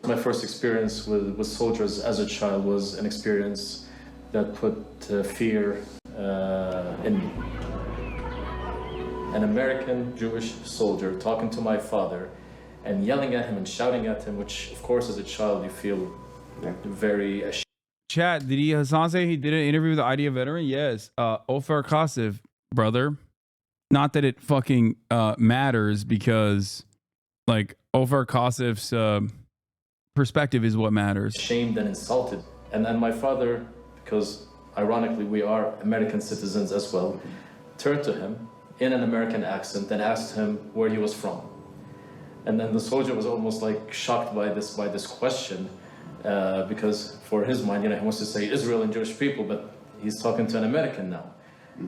My first experience with soldiers as a child was an experience that put fear in me. An American Jewish soldier talking to my father and yelling at him and shouting at him, which of course as a child you feel very ashamed. Chat, did Hasan say he did an interview with the IDF veteran? Yes. Ofer Kasif, brother. Not that it fucking matters, because like Ofer Kasif's perspective is what matters. Shamed and insulted. And my father, because ironically we are American citizens as well, turned to him in an American accent and asked him where he was from. And then the soldier was almost like shocked by this question, because for his mind, you know, he wants to say Israel and Jewish people, but he's talking to an American now.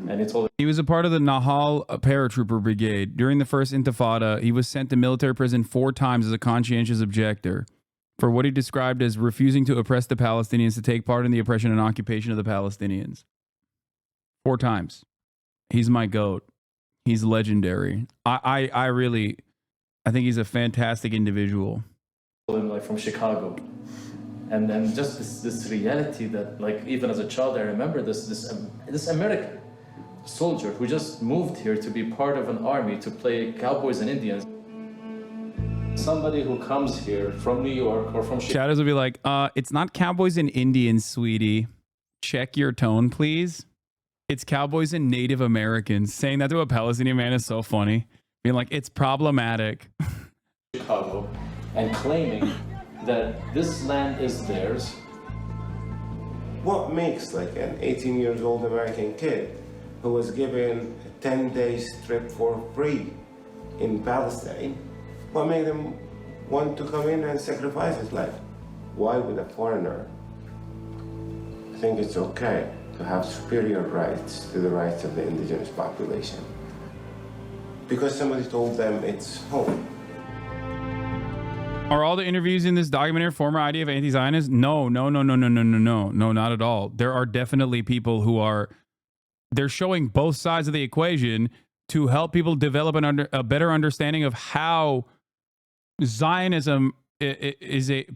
And he told him he was a part of the Nahal paratrooper brigade. During the first Intifada, he was sent to military prison 4 times as a conscientious objector for what he described as refusing to oppress the Palestinians, to take part in the oppression and occupation of the Palestinians. 4 times. He's my GOAT. He's legendary. I think he's a fantastic individual. Like from Chicago. And then just this reality that, like, even as a child, I remember this American soldier who just moved here to be part of an army to play cowboys and Indians. Somebody who comes here from New York or from Chicago. Shadows will be like, it's not cowboys and Indians, sweetie. Check your tone, please. It's cowboys and Native Americans. Saying that to a Palestinian man is so funny. Being like, it's problematic. Chicago, and claiming that this land is theirs. What makes like an 18-year-old American kid who was given a 10-day trip for free in Palestine, what made him want to come in and sacrifice his life? Why would a foreigner think it's okay to have superior rights to the rights of the indigenous population? Because somebody told them it's home. Are all the interviews in this documentary former IDF anti-Zionists? No, not at all. There are definitely people who are, they're showing both sides of the equation to help people develop a better understanding of how Zionism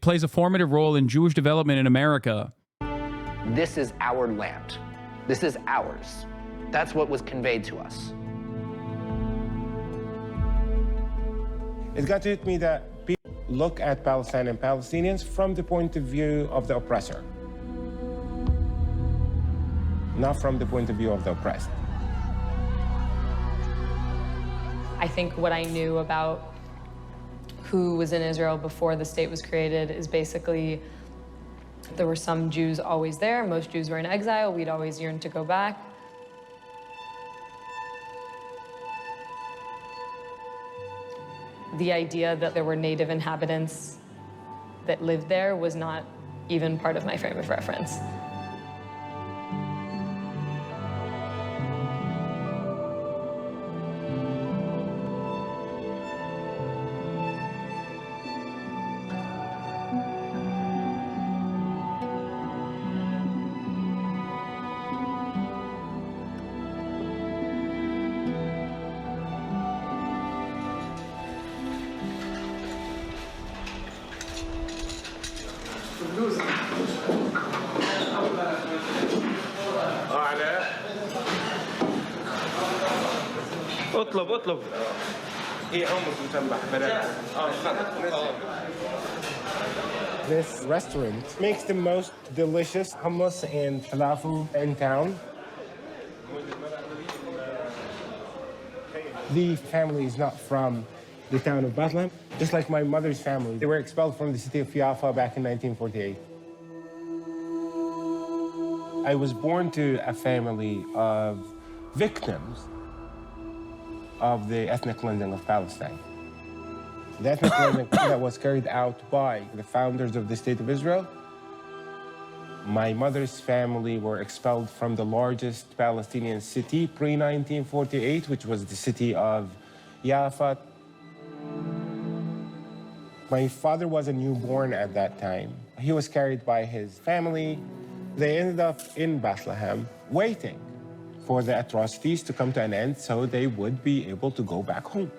plays a formative role in Jewish development in America. This is our land. This is ours. That's what was conveyed to us. It got to hit me that people look at Palestine and Palestinians from the point of view of the oppressor, not from the point of view of the oppressed. I think what I knew about who was in Israel before the state was created is basically there were some Jews always there. Most Jews were in exile. We'd always yearned to go back. The idea that there were native inhabitants that lived there was not even part of my frame of reference. اطلب ايه حمص مسبح بلاش This restaurant makes the most delicious hummus and falafel in town. The family is not from the town of Bethlehem, just like my mother's family. They were expelled from the city of Jaffa back in 1948. I was born to a family of victims of the ethnic cleansing of Palestine. The ethnic cleansing that was carried out by the founders of the State of Israel. My mother's family were expelled from the largest Palestinian city pre-1948, which was the city of Jaffa. My father was a newborn at that time. He was carried by his family. They ended up in Bethlehem waiting for the atrocities to come to an end so they would be able to go back home.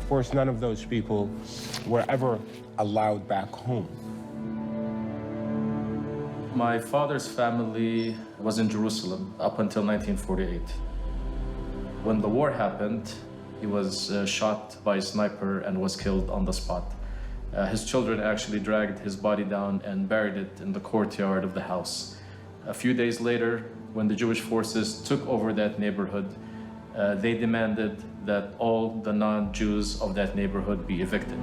Of course, none of those people were ever allowed back home. My father's family was in Jerusalem up until 1948. When the war happened, he was shot by a sniper and was killed on the spot. His children actually dragged his body down and buried it in the courtyard of the house. A few days later, when the Jewish forces took over that neighborhood, they demanded that all the non-Jews of that neighborhood be evicted.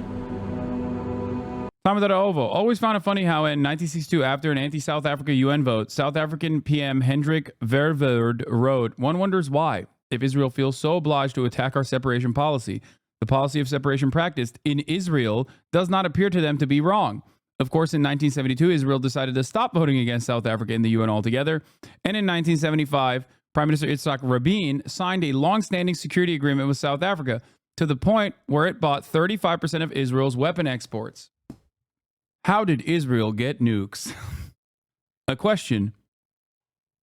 Tom Ovo always found it funny how in 1962, after an anti-South Africa UN vote, South African PM Hendrik Verwoerd wrote, "One wonders why, if Israel feels so obliged to attack our separation policy, the policy of separation practiced in Israel does not appear to them to be wrong." Of course, in 1972, Israel decided to stop voting against South Africa in the UN altogether. And in 1975, Prime Minister Yitzhak Rabin signed a long-standing security agreement with South Africa to the point where it bought 35% of Israel's weapon exports. How did Israel get nukes? A question,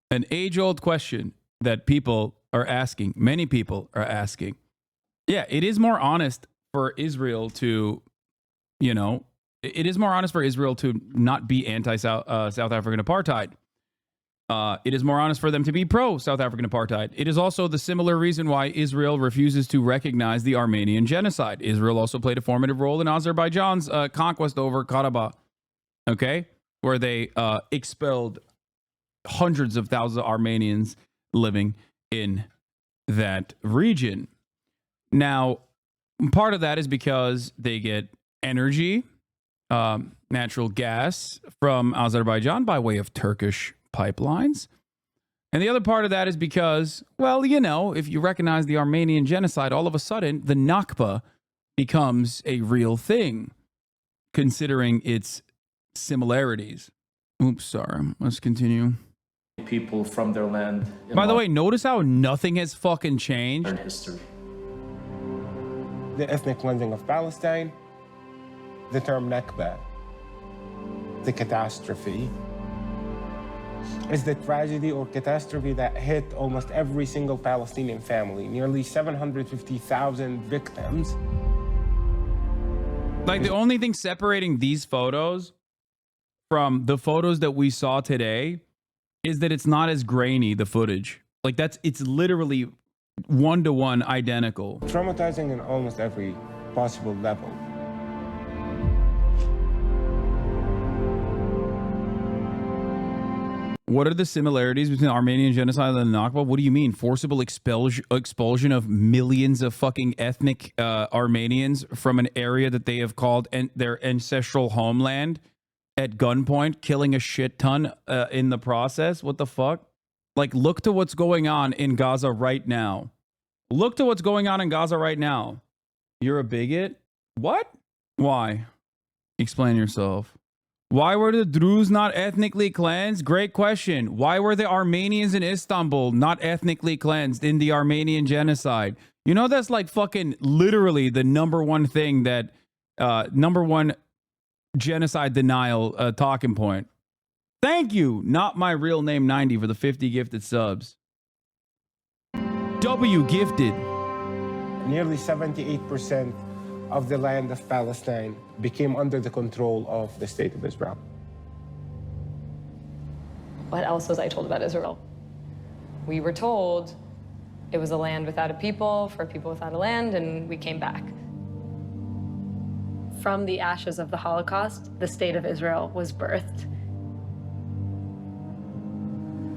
an age-old question that people are asking, many people are asking. Yeah, it is more honest for Israel to, it is more honest for Israel to not be anti-South African apartheid. It is more honest for them to be pro-South African apartheid. It is also the similar reason why Israel refuses to recognize the Armenian genocide. Israel also played a formative role in Azerbaijan's conquest over Karabakh, okay, where they expelled hundreds of thousands of Armenians living in that region. Now, part of that is because they get energy, natural gas from Azerbaijan by way of Turkish pipelines. And the other part of that is because, well, if you recognize the Armenian genocide, all of a sudden the Nakba becomes a real thing, considering its similarities. Oops, sorry. Let's continue. People from their land. By the way, notice how nothing has fucking changed. History. The ethnic cleansing of Palestine, the term Nakba, the catastrophe, is the tragedy or catastrophe that hit almost every single Palestinian family, nearly 750,000 victims. Like, the only thing separating these photos from the photos that we saw today is that it's not as grainy, the footage. Like it's literally 1-to-1 identical. Traumatizing in almost every possible level. What are the similarities between the Armenian genocide and the Nakba? What do you mean? Forcible expulsion of millions of fucking ethnic Armenians from an area that they have called their ancestral homeland at gunpoint, killing a shit ton in the process? What the fuck? Like, look to what's going on in Gaza right now. Look to what's going on in Gaza right now. You're a bigot? What? Why? Explain yourself. Why were the Druze not ethnically cleansed? Great question. Why were the Armenians in Istanbul not ethnically cleansed in the Armenian genocide? You know, that's like fucking literally the #1 thing that, #1 genocide denial talking point. Thank you, not my real name 90 for the 50 gifted subs. W gifted. Nearly 78% of the land of Palestine became under the control of the State of Israel. What else was I told about Israel? We were told it was a land without a people, for a people without a land, and we came back. From the ashes of the Holocaust, the State of Israel was birthed.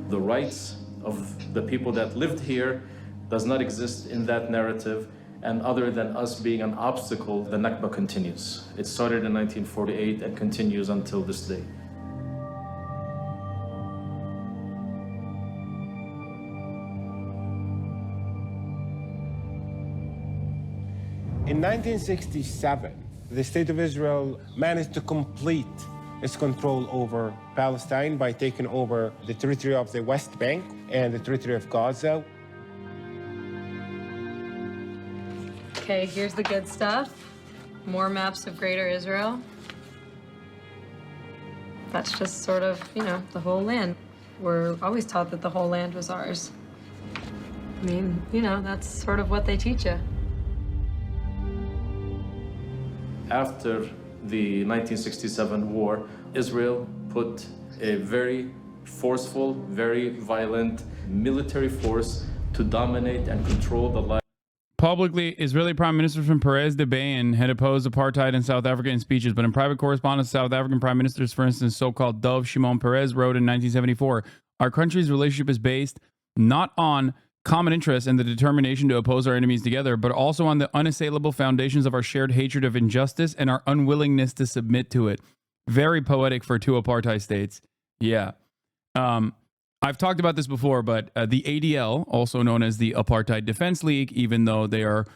The rights of the people that lived here does not exist in that narrative. And other than us being an obstacle, the Nakba continues. It started in 1948 and continues until this day. In 1967, the State of Israel managed to complete its control over Palestine by taking over the territory of the West Bank and the territory of Gaza. Okay, here's the good stuff. More maps of Greater Israel. That's just sort of, you know, the whole land. We're always taught that the whole land was ours. I mean, you know, that's sort of what they teach you. After the 1967 war, Israel put a very forceful, very violent military force to dominate and control the life. Publicly, Israeli Prime Minister from Perez de Bayan had opposed apartheid in South Africa in speeches, but in private correspondence, South African Prime Ministers, for instance, so-called Dov Shimon Peres, wrote in 1974, "Our country's relationship is based not on common interests and the determination to oppose our enemies together, but also on the unassailable foundations of our shared hatred of injustice and our unwillingness to submit to it." Very poetic for two apartheid states. Yeah. I've talked about this before, but the ADL, also known as the Apartheid Defense League, even though they are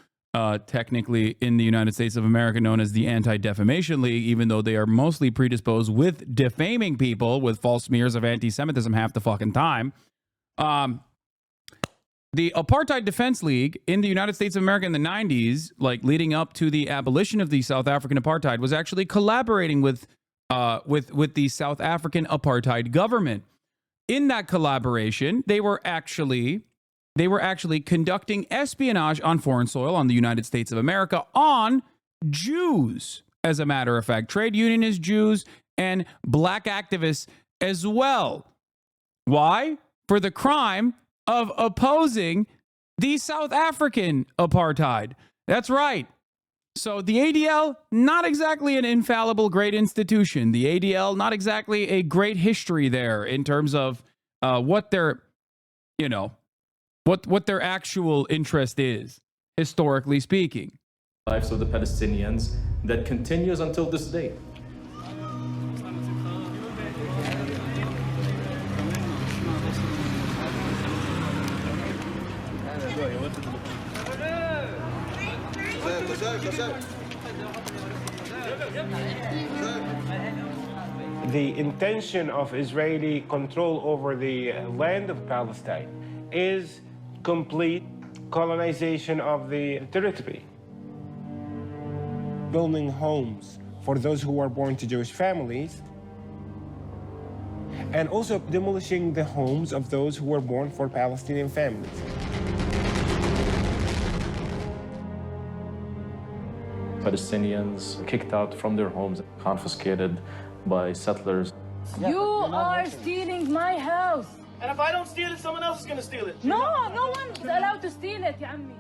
technically in the United States of America known as the Anti-Defamation League, even though they are mostly predisposed with defaming people with false smears of anti-Semitism half the fucking time. The Apartheid Defense League in the United States of America in the 90s, like leading up to the abolition of the South African apartheid, was actually collaborating with the South African apartheid government. In that collaboration, they were actually conducting espionage on foreign soil on the United States of America on Jews, as a matter of fact, trade unionist Jews and black activists as well. Why? For the crime of opposing the South African apartheid. That's right. So the ADL, not exactly an infallible great institution. The ADL, not exactly a great history there in terms of what their, you know, what their actual interest is, historically speaking. Lives of the Palestinians that continues until this day. The intention of Israeli control over the land of Palestine is complete colonization of the territory. Building homes for those who are born to Jewish families, and also demolishing the homes of those who were born for Palestinian families. Palestinians kicked out from their homes, confiscated by settlers. You are stealing my house. And if I don't steal it, someone else is going to steal it. No, no one is allowed to steal it, ya ammi.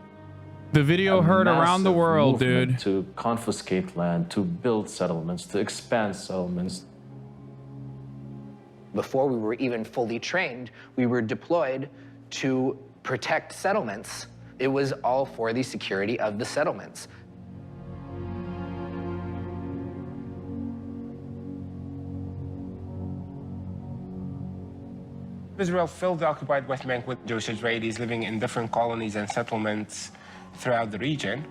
The video heard around the massive world, movement dude. To confiscate land, to build settlements, to expand settlements. Before we were even fully trained, we were deployed to protect settlements. It was all for the security of the settlements. Israel filled the occupied West Bank with Jewish Israelis living in different colonies and settlements throughout the region.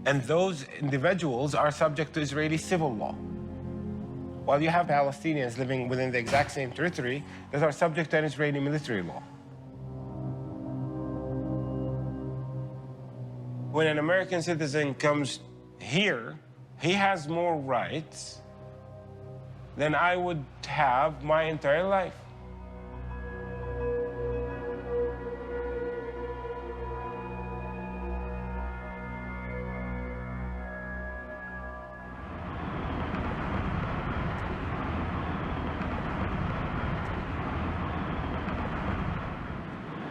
And those individuals are subject to Israeli civil law. While you have Palestinians living within the exact same territory that are subject to an Israeli military law. When an American citizen comes here, he has more rights than I would have my entire life.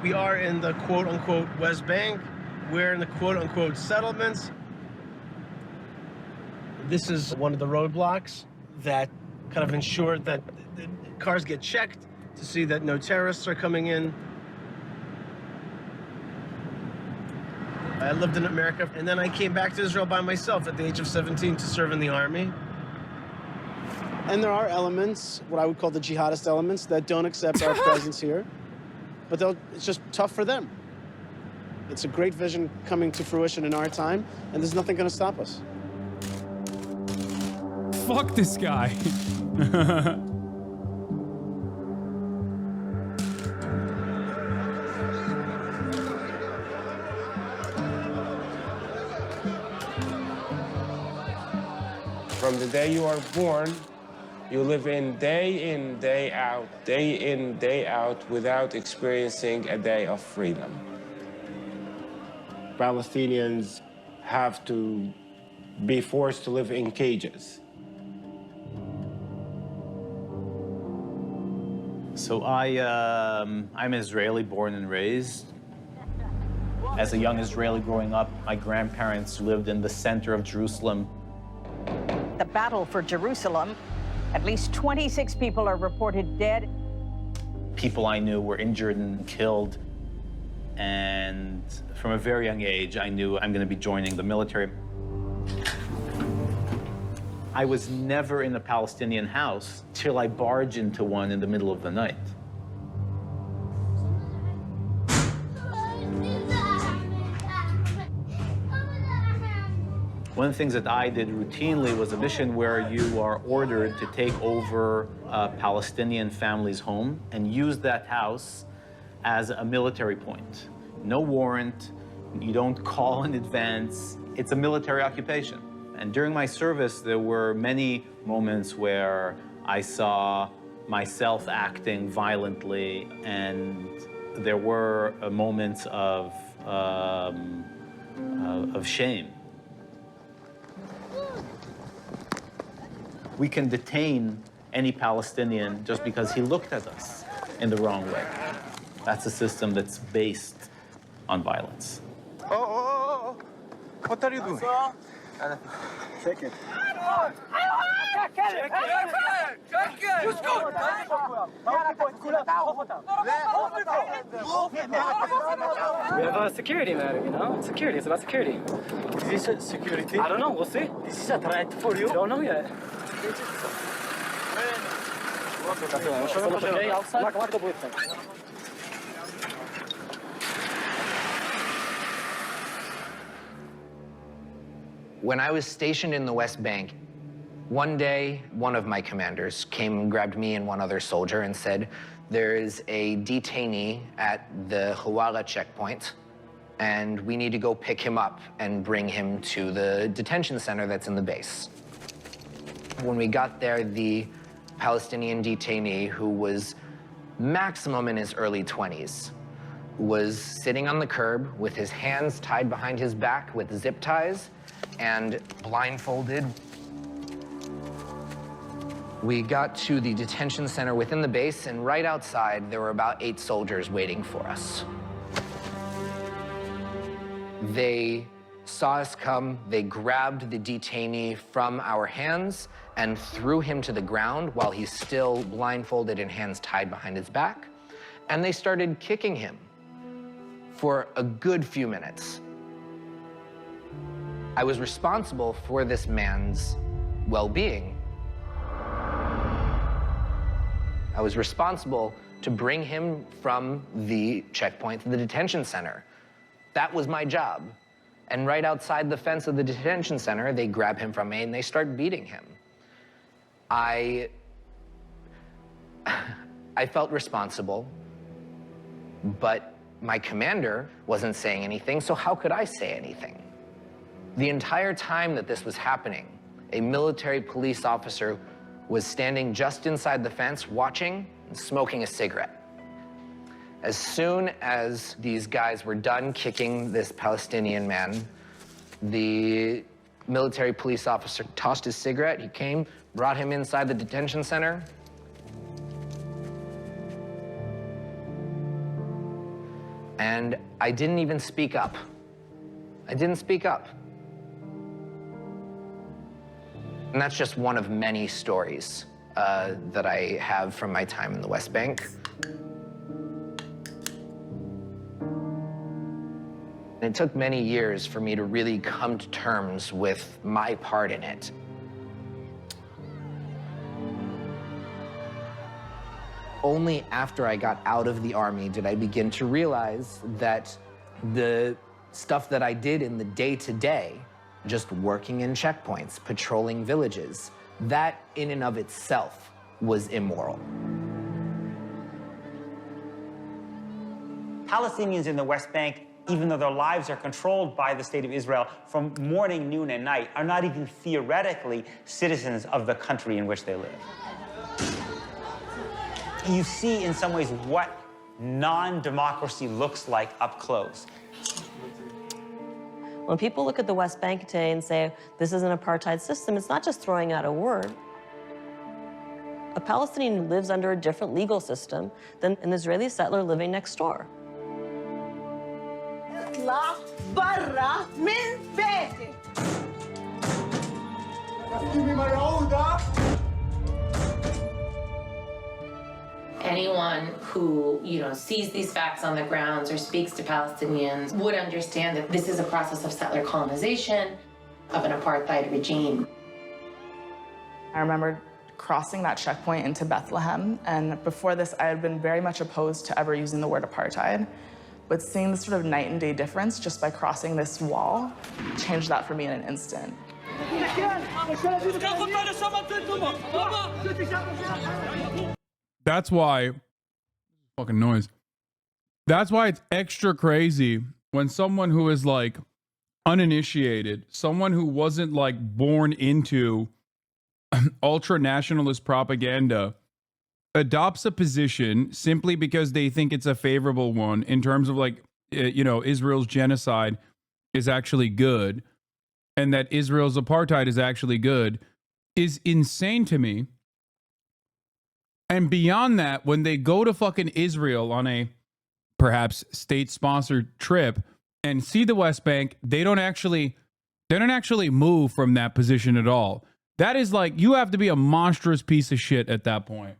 We are in the quote-unquote West Bank. We're in the quote-unquote settlements. This is one of the roadblocks that kind of ensure that cars get checked to see that no terrorists are coming in. I lived in America, and then I came back to Israel by myself at the age of 17 to serve in the army. And there are elements, what I would call the jihadist elements, that don't accept our presence here. But it's just tough for them. It's a great vision coming to fruition in our time, and there's nothing going to stop us. Fuck this guy. From the day you are born, you live in, day out, without experiencing a day of freedom. Palestinians have to be forced to live in cages. So I'm Israeli, born and raised. As a young Israeli growing up, my grandparents lived in the center of Jerusalem. The battle for Jerusalem, at least 26 people are reported dead. People I knew were injured and killed. And from a very young age, I knew I'm going to be joining the military. I was never in a Palestinian house till I barged into one in the middle of the night. One of the things that I did routinely was a mission where you are ordered to take over a Palestinian family's home and use that house as a military point. No warrant, you don't call in advance, it's a military occupation. And during my service, there were many moments where I saw myself acting violently, and there were moments of shame. We can detain any Palestinian just because he looked at us in the wrong way. That's a system that's based on violence. Oh, what are you doing? Check it. We have a security matter, you know? Security, it's about security. Is this security? I don't know, we'll see. This is a threat for you? I don't know yet. Okay, outside? When I was stationed in the West Bank, one day, one of my commanders came and grabbed me and one other soldier and said, there is a detainee at the Hawara checkpoint, and we need to go pick him up and bring him to the detention center that's in the base. When we got there, the Palestinian detainee, who was maximum in his early 20s, was sitting on the curb with his hands tied behind his back with zip ties and blindfolded. We got to the detention center within the base, and right outside, there were about 8 soldiers waiting for us. They saw us come, they grabbed the detainee from our hands and threw him to the ground while he's still blindfolded and hands tied behind his back. And they started kicking him for a good few minutes. I was responsible for this man's well-being. I was responsible to bring him from the checkpoint to the detention center. That was my job. And right outside the fence of the detention center, they grab him from me and they start beating him. I felt responsible, but my commander wasn't saying anything, so how could I say anything? The entire time that this was happening, a military police officer was standing just inside the fence, watching and smoking a cigarette. As soon as these guys were done kicking this Palestinian man, the military police officer tossed his cigarette. He came, brought him inside the detention center. And I didn't even speak up. I didn't speak up. And that's just one of many stories that I have from my time in the West Bank. It took many years for me to really come to terms with my part in it. Only after I got out of the army did I begin to realize that the stuff that I did in the day-to-day, just working in checkpoints, patrolling villages, that in and of itself was immoral. Palestinians in the West Bank, even though their lives are controlled by the State of Israel from morning, noon, and night, are not even theoretically citizens of the country in which they live. You see, in some ways, what non-democracy looks like up close. When people look at the West Bank today and say, this is an apartheid system, it's not just throwing out a word. A Palestinian lives under a different legal system than an Israeli settler living next door. Anyone who, sees these facts on the grounds or speaks to Palestinians would understand that this is a process of settler colonization, of an apartheid regime. I remember crossing that checkpoint into Bethlehem, and before this, I had been very much opposed to ever using the word apartheid. But seeing the sort of night and day difference just by crossing this wall changed that for me in an instant. That's why, fucking noise. That's why it's extra crazy when someone who is like uninitiated, someone who wasn't like born into ultra nationalist propaganda, adopts a position simply because they think it's a favorable one in terms of like, Israel's genocide is actually good and that Israel's apartheid is actually good, is insane to me. And beyond that, when they go to fucking Israel on a perhaps state-sponsored trip and see the West Bank, they don't actually move from that position at all. That is like, you have to be a monstrous piece of shit at that point.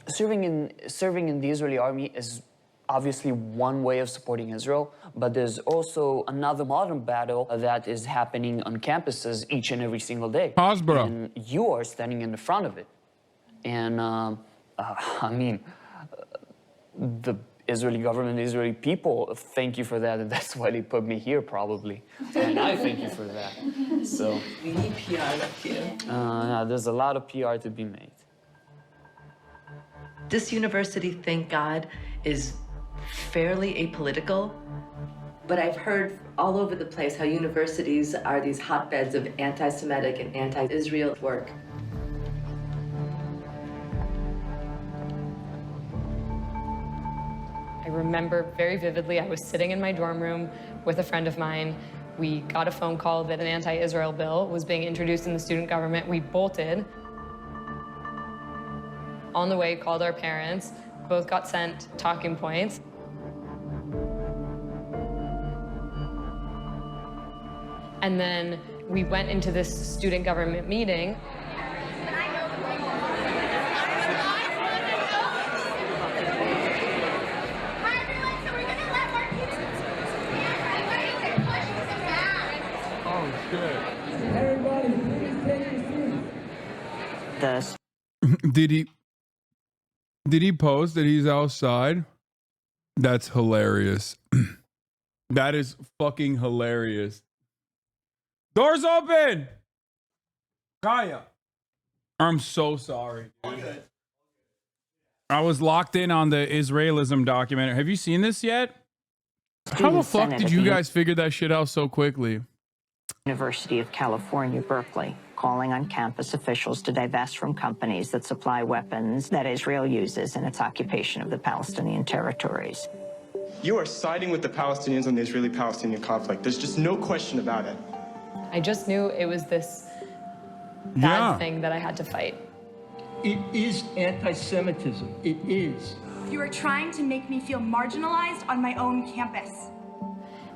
Serving in the Israeli army is obviously one way of supporting Israel, but there's also another modern battle that is happening on campuses each and every single day. Hasbro. And you are standing in the front of it. And the Israeli government, the Israeli people, thank you for that, and that's why they put me here, probably. And I thank you for that. So We need PR up here. there's a lot of PR to be made. This university, thank God, is fairly apolitical. But I've heard all over the place how universities are these hotbeds of anti-Semitic and anti-Israel work. I remember very vividly, I was sitting in my dorm room with a friend of mine. We got a phone call that an anti-Israel bill was being introduced in the student government. We bolted. On the way, called our parents. Both got sent talking points. And then we went into this student government meeting. Oh, shit. Everybody, please take your seats. Did he post that he's outside? That's hilarious. That is fucking hilarious. Doors open! Kaya. I'm so sorry. Dude. I was locked in on the Israelism documentary. Have you seen this yet? How the fuck did you guys figure that shit out so quickly? University of California, Berkeley, calling on campus officials to divest from companies that supply weapons that Israel uses in its occupation of the Palestinian territories. You are siding with the Palestinians on the Israeli-Palestinian conflict. There's just no question about it. I just knew it was this bad thing that I had to fight. It is anti-Semitism. It is. You are trying to make me feel marginalized on my own campus.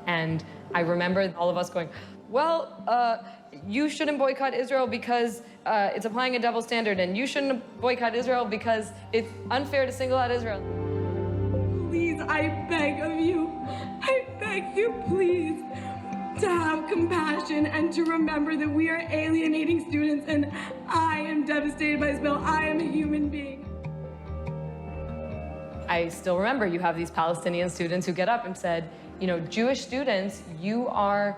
And I remember all of us going, well, you shouldn't boycott Israel because it's applying a double standard, and you shouldn't boycott Israel because it's unfair to single out Israel. Please, I beg of you, I beg you, please, to have compassion and to remember that we are alienating students, and I am devastated by this bill. I am a human being. I still remember you have these Palestinian students who get up and said, you know, Jewish students, you are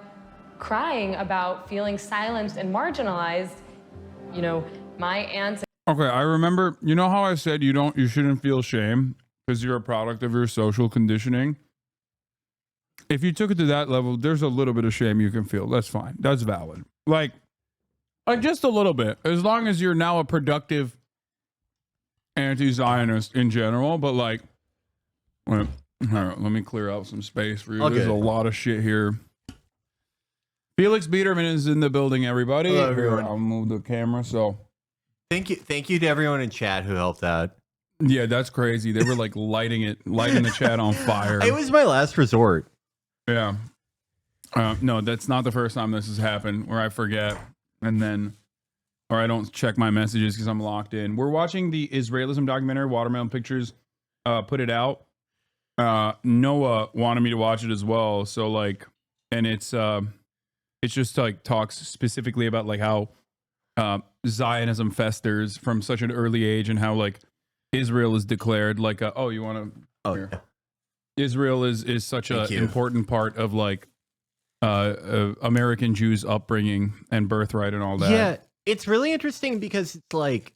crying about feeling silenced and marginalized. You know, my aunts. Okay, I remember, you know how I said you shouldn't feel shame because you're a product of your social conditioning? If you took it to that level, there's a little bit of shame you can feel. That's fine. That's valid. Like just a little bit. As long as you're now a productive anti-Zionist in general, but like, all right, let me clear out some space for you. Okay. There's a lot of shit here. Felix Biederman is in the building, everybody. Hello, everyone. Here, I'll move the camera. So thank you to everyone in chat who helped out. Yeah, that's crazy. They were like lighting the chat on fire. It was my last resort. Yeah. No, that's not the first time this has happened where I forget or I don't check my messages because I'm locked in. We're watching the Israelism documentary. Watermelon Pictures put it out. Noah wanted me to watch it as well. So like, and it's just like talks specifically about like how Zionism festers from such an early age and how like Israel is declared like you want to? Oh, yeah. Israel is such an important part of like American Jews' upbringing and birthright and all that. Yeah, it's really interesting because it's like,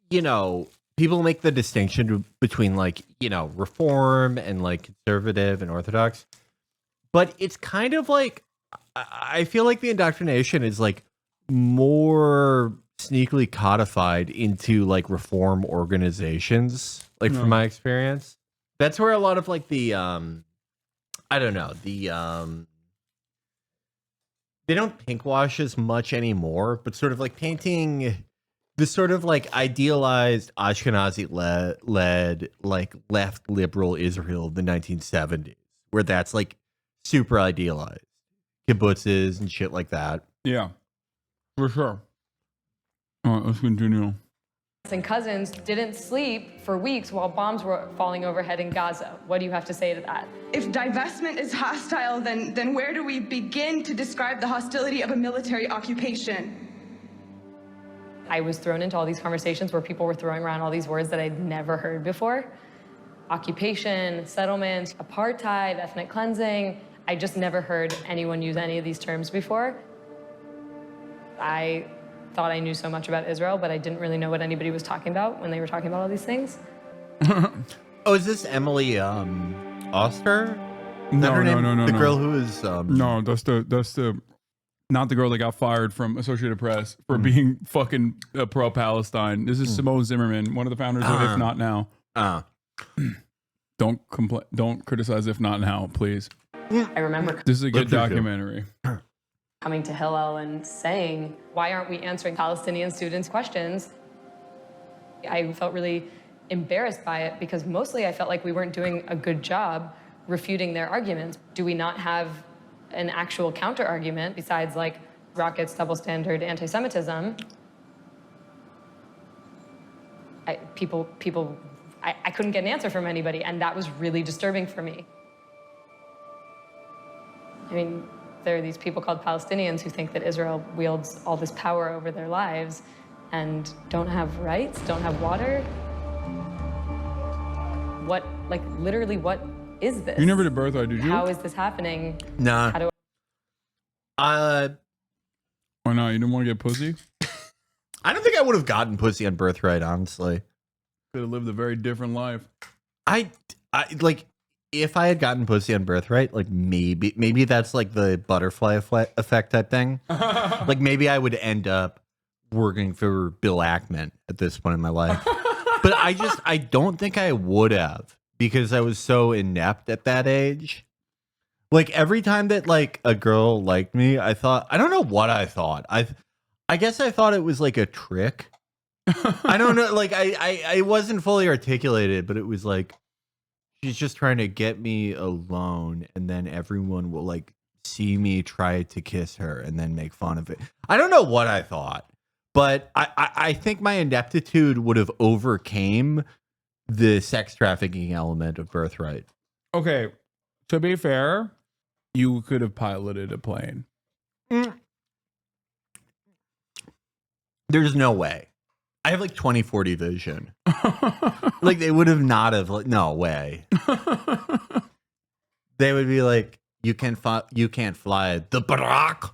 you know, people make the distinction between like, you know, reform and like conservative and orthodox, but it's kind of like, I feel like the indoctrination is like more sneakily codified into like reform organizations, like from my experience. That's where a lot of like the I don't know, the they don't pinkwash as much anymore, but sort of like painting this sort of like idealized Ashkenazi led like left liberal Israel of the 1970s, where that's like super idealized, kibbutzes and shit like that. Yeah, for sure. All right, let's continue. And cousins didn't sleep for weeks while bombs were falling overhead in Gaza. What do you have to say to that? If divestment is hostile, then where do we begin to describe the hostility of a military occupation? I was thrown into all these conversations where people were throwing around all these words that I'd never heard before. Occupation, settlement, apartheid, ethnic cleansing. I just never heard anyone use any of these terms before. I thought I knew so much about Israel, but I didn't really know what anybody was talking about when they were talking about all these things. Oh, is this Emily Oster? No. The girl who is no, that's the not the girl that got fired from Associated Press for being fucking pro-Palestine. This is Simone Zimmerman, one of the founders of If Not Now. Don't complain. Don't criticize if not now, please. I remember This is a good Look, documentary. coming to Hillel and saying, why aren't we answering Palestinian students' questions? I felt really embarrassed by it because mostly I felt like we weren't doing a good job refuting their arguments. Do we not have an actual counter argument besides like rockets, double standard, anti-Semitism? I couldn't get an answer from anybody, and that was really disturbing for me. I mean, there are these people called Palestinians who think that Israel wields all this power over their lives and don't have rights, don't have water. What, like, literally, what is this? You never did Birthright, did you? How is this happening? Nah. How do Why not? You didn't want to get pussy? I don't think I would have gotten pussy on Birthright, honestly. Could have lived a very different life. I like, if I had gotten pussy on Birthright, like maybe that's like the butterfly effect type thing. Like maybe I would end up working for Bill Ackman at this point in my life. But I don't think I would have, because I was so inept at that age. Like every time that like a girl liked me, I don't know what I thought. I guess I thought it was like a trick. I don't know. Like I wasn't fully articulated, but it was like, she's just trying to get me alone, and then everyone will like see me try to kiss her and then make fun of it. I don't know what I thought, but I think my ineptitude would have overcame the sex trafficking element of Birthright. Okay, to be fair, you could have piloted a plane. There's no way. I have like 20/40 vision. Like they would have not have, like, no way. They would be like, you can't fly the Barak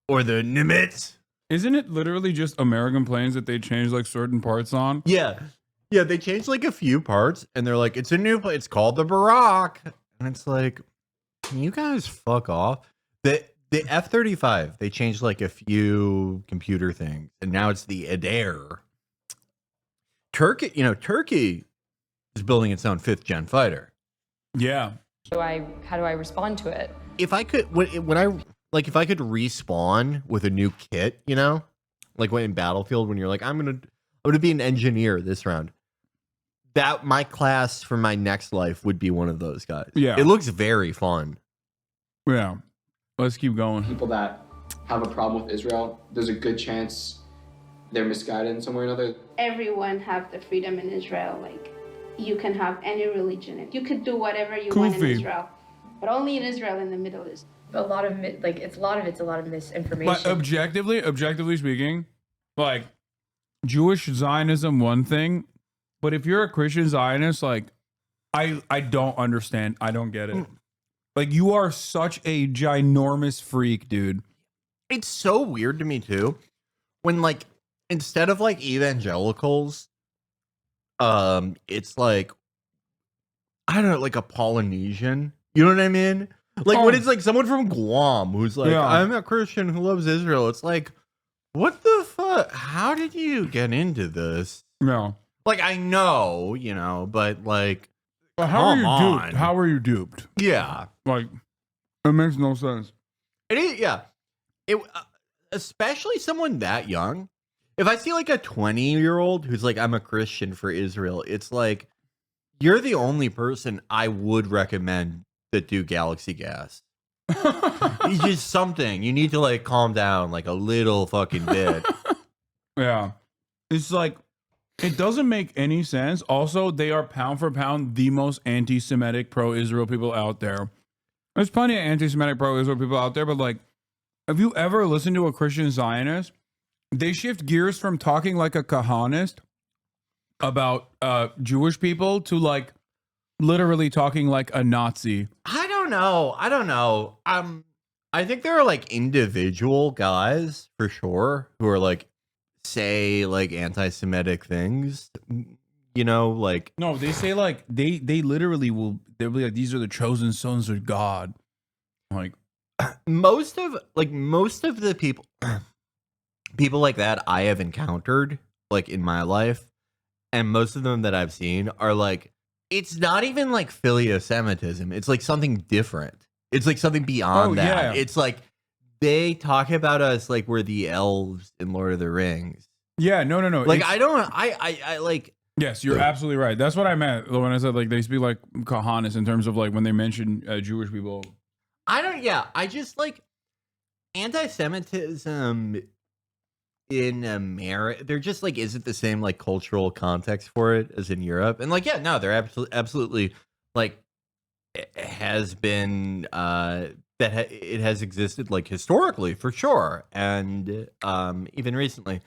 or the Nimitz. Isn't it literally just American planes that they change like certain parts on? Yeah. Yeah, they changed like a few parts and they're like, it's a new plane. It's called the Barak. And it's like, can you guys fuck off? The F-35, they changed like a few computer things, and now it's the Adair. Turkey is building its own 5th gen fighter. Yeah. How do I respond to it? If I could, if I could respawn with a new kit, you know, like when in Battlefield, when you're like, I'm gonna be an engineer this round. That my class for my next life would be one of those guys. Yeah. It looks very fun. Yeah. Let's keep going. People that have a problem with Israel, there's a good chance they're misguided in some way or another. Everyone have the freedom in Israel. Like, you can have any religion. You could do whatever you want in Israel. But only in Israel, in the Middle East. A lot of it's a lot of misinformation. But objectively speaking, like Jewish Zionism, one thing, but if you're a Christian Zionist, like I don't understand. I don't get it. Like, you are such a ginormous freak, dude. It's so weird to me too, when like instead of like evangelicals, it's like, I don't know, like a Polynesian. You know what I mean? Like when it's like someone from Guam who's like, I'm a Christian who loves Israel. It's like, what the fuck? How did you get into this? No. Like, I know, you know, but like, but how are you duped? How are you duped? Yeah. Like, it makes no sense. It is, yeah. Especially someone that young. If I see like a 20-year-old who's like, I'm a Christian for Israel, it's like, you're the only person I would recommend that do Galaxy Gas. It's just something. You need to like calm down like a little fucking bit. Yeah. It's like, it doesn't make any sense. Also, they are pound for pound the most anti-Semitic pro-Israel people out there. There's plenty of anti-Semitic pro-Israel people out there, but like, have you ever listened to a Christian Zionist? They shift gears from talking like a Kahanist about Jewish people to like literally talking like a Nazi. I don't know. I think there are like individual guys for sure who are like, say like anti-Semitic things, you know, like, no, they say like they literally they'll be like, these are the chosen sons of God. Like most of the people like that I have encountered like in my life, and most of them that I've seen are like it's not even like Phileo-Semitism. It's like something different. It's like something beyond that. Yeah. It's like they talk about us like we're the elves in Lord of the Rings. Yeah, no. Like I like. Yes, you're absolutely right. That's what I meant when I said like they speak like Kahanis in terms of like when they mention Jewish people. I just like anti-Semitism in America. There just like isn't the same like cultural context for it as in Europe. And like, yeah, no, there absolutely like it has been it has existed like historically for sure, and even recently.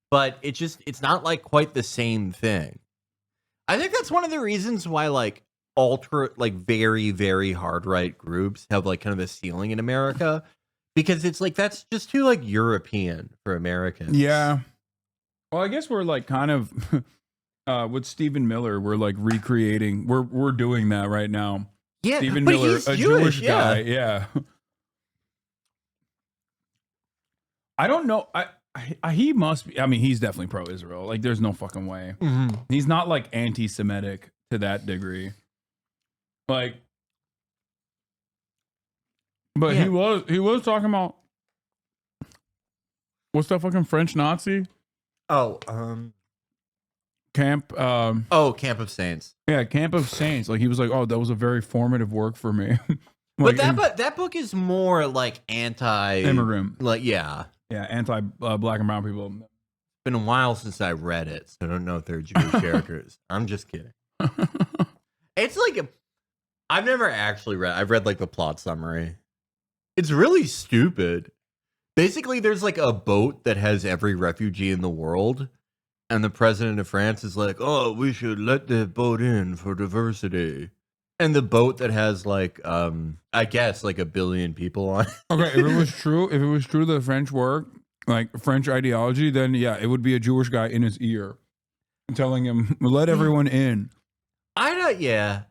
But it's not like quite the same thing. I think that's one of the reasons why like very, very hard right groups have like kind of a ceiling in America, because it's like that's just too like European for Americans. Yeah. Well, I guess we're like kind of with Stephen Miller, we're like recreating. We're doing that right now. Yeah, Stephen but Miller, he's a Jewish, guy. Yeah. I don't know. He must be. I mean, he's definitely pro-Israel. Like, there's no fucking way. Mm-hmm. He's not like anti-Semitic to that degree. Like, but Yeah. he was talking about what's that fucking French Nazi? Oh, Camp. Camp of Saints. Yeah, Camp of Saints. Like he was like, oh, that was a very formative work for me. But that book is more like immigrant. Like anti black and brown people. It's been a while since I read it, so I don't know if they're Jewish characters. I'm just kidding. It's like I've never actually read. I've read like the plot summary. It's really stupid. Basically, there's like a boat that has every refugee in the world, and the president of France is like, "Oh, we should let the boat in for diversity." And the boat that has like, I guess like 1 billion people on it. Okay, if it was true the French work, like French ideology, then yeah, it would be a Jewish guy in his ear telling him, let everyone in. Yeah.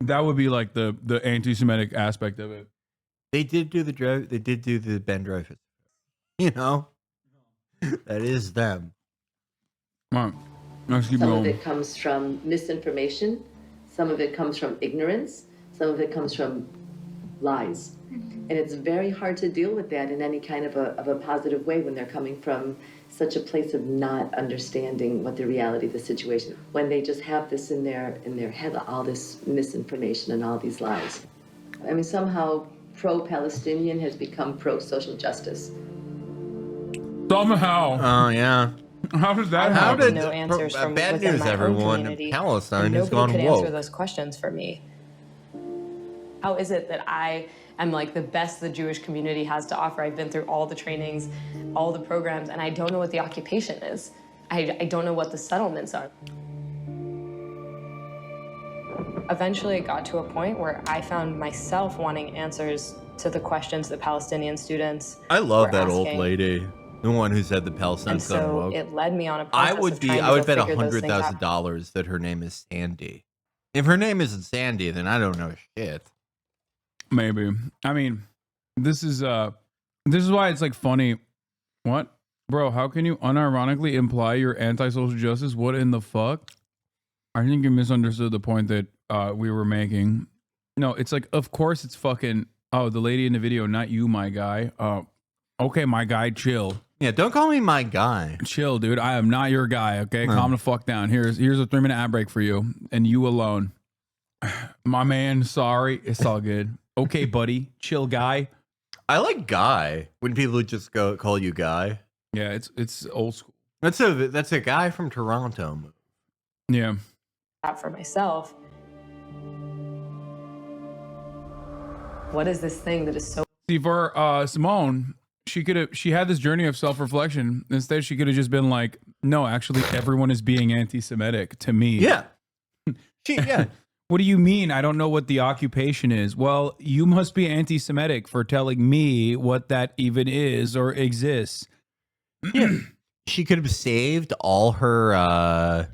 That would be like the anti-Semitic aspect of it. They did do the Ben Dreyfus. You know? That is them. Right. Let's keep Some going. of it comes from misinformation. Some of it comes from ignorance. Some of it comes from lies. And it's very hard to deal with that in any kind of a positive way when they're coming from such a place of not understanding what the reality of the situation. When they just have this in their head, all this misinformation and all these lies. I mean, somehow pro-Palestinian has become pro-social justice. Somehow. Oh, yeah. How did that How happen? did No answers from bad within news, my own everyone? community, Palestine and has nobody gone could answer woke. those questions for me. How is it that I am like the best the Jewish community has to offer? I've been through all the trainings, all the programs, and I don't know what the occupation is. I don't know what the settlements are. Eventually, it got to a point where I found myself wanting answers to the questions that Palestinian students I love were that old asking. lady, the one who said the And Palestine's gone so woke. it led me on a process I would of trying to I would go bet figure those things out. $100,000 that her name is Sandy. If her name isn't Sandy, then I don't know shit. Maybe. I mean, this is why it's like funny. What? Bro, how can you unironically imply you're anti-social justice? What in the fuck? I think you misunderstood the point that we were making. No, it's like, of course it's fucking, oh, the lady in the video, not you, my guy. Okay, my guy, chill. Yeah, don't call me my guy. Chill, dude. I am not your guy, okay? No. Calm the fuck down. Here's a 3-minute ad break for you, and you alone. My man, sorry. It's all good. Okay, buddy. Chill, guy. I like guy when people just call you guy. Yeah, it's old school. That's a guy from Toronto. Yeah. That for myself. What is this thing that is so? See, for Simone, she had this journey of self-reflection. Instead, she could have just been like, no, actually, everyone is being anti-Semitic to me. Yeah. What do you mean? I don't know what the occupation is. Well, you must be anti-Semitic for telling me what that even is or exists. Yeah. She could have saved all her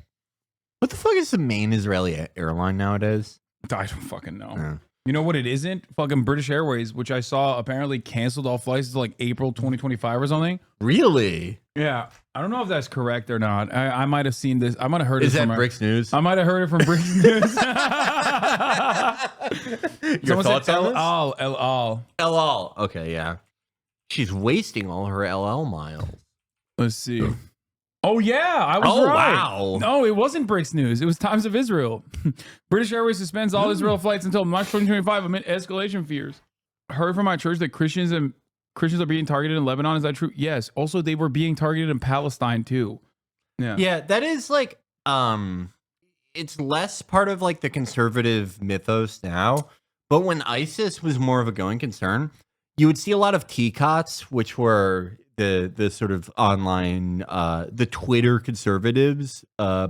what the fuck is the main Israeli airline nowadays? I don't fucking know. Yeah. You know what it isn't? Fucking British Airways, which I saw apparently canceled all flights to like April 2025 or something. Really? Yeah. I don't know if that's correct or not. I might have seen this. I might have heard Is it that from Bricks News? I might have heard it from Bricks News. Your thoughts on this? El Al. Okay, yeah. She's wasting all her LL miles. Let's see. Oh, yeah. I was right. Wow. No, it wasn't Bricks News. It was Times of Israel. British Airways suspends all Israel flights until March 2025 amid escalation fears. Heard from my church that Christians are being targeted in Lebanon. Is that true? Yes. Also, they were being targeted in Palestine, too. Yeah. Yeah, that is like, it's less part of like the conservative mythos now. But when ISIS was more of a going concern, you would see a lot of TCOTs, which were the sort of online, the Twitter conservatives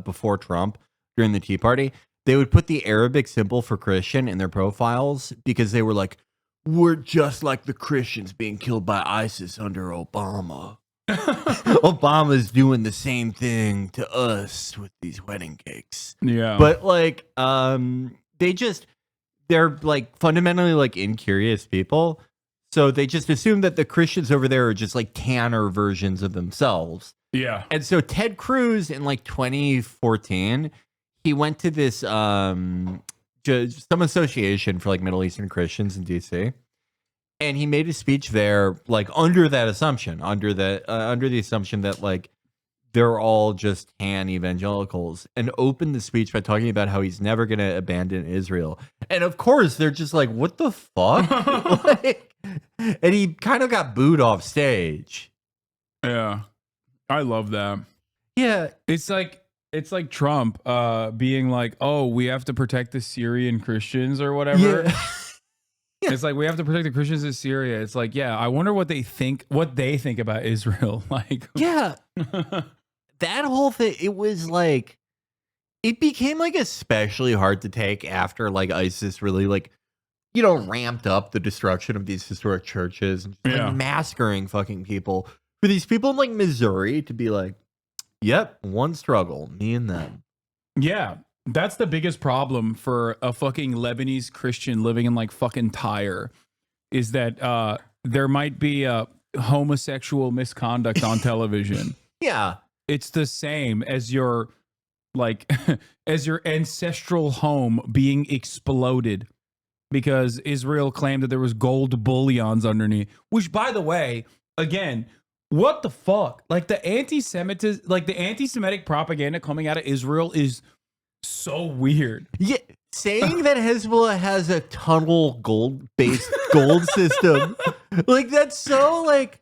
before Trump during the Tea Party. They would put the Arabic symbol for Christian in their profiles because they were like, we're just like the Christians being killed by ISIS under Obama. Obama's doing the same thing to us with these wedding cakes. Yeah. But like, they're like fundamentally like incurious people. So they just assume that the Christians over there are just like tanner versions of themselves. Yeah. And so Ted Cruz in like 2014, he went to this some association for like Middle Eastern Christians in DC. And he made a speech there like under that assumption, under the assumption that like they're all just tan evangelicals, and opened the speech by talking about how he's never going to abandon Israel. And of course, they're just like, what the fuck? Like, and he kind of got booed off stage. Yeah. I love that. Yeah. It's like Trump being like, oh, we have to protect the Syrian Christians or whatever. Yeah. It's like, we have to protect the Christians in Syria. It's like, yeah, I wonder what they think about Israel. Like, yeah. That whole thing, it was like, it became like especially hard to take after like ISIS really like, you know, ramped up the destruction of these historic churches and just, like, massacring fucking people. For these people in like Missouri to be like, yep, one struggle, me and them. Yeah. That's the biggest problem for a fucking Lebanese Christian living in like fucking Tyre, is that there might be a homosexual misconduct on television. Yeah. It's the same as your like as your ancestral home being exploded because Israel claimed that there was gold bullions underneath, which, by the way, again, what the fuck? Like the anti-Semitic propaganda coming out of Israel is so weird. Yeah, saying that Hezbollah has a tunnel gold-based gold system, like that's so like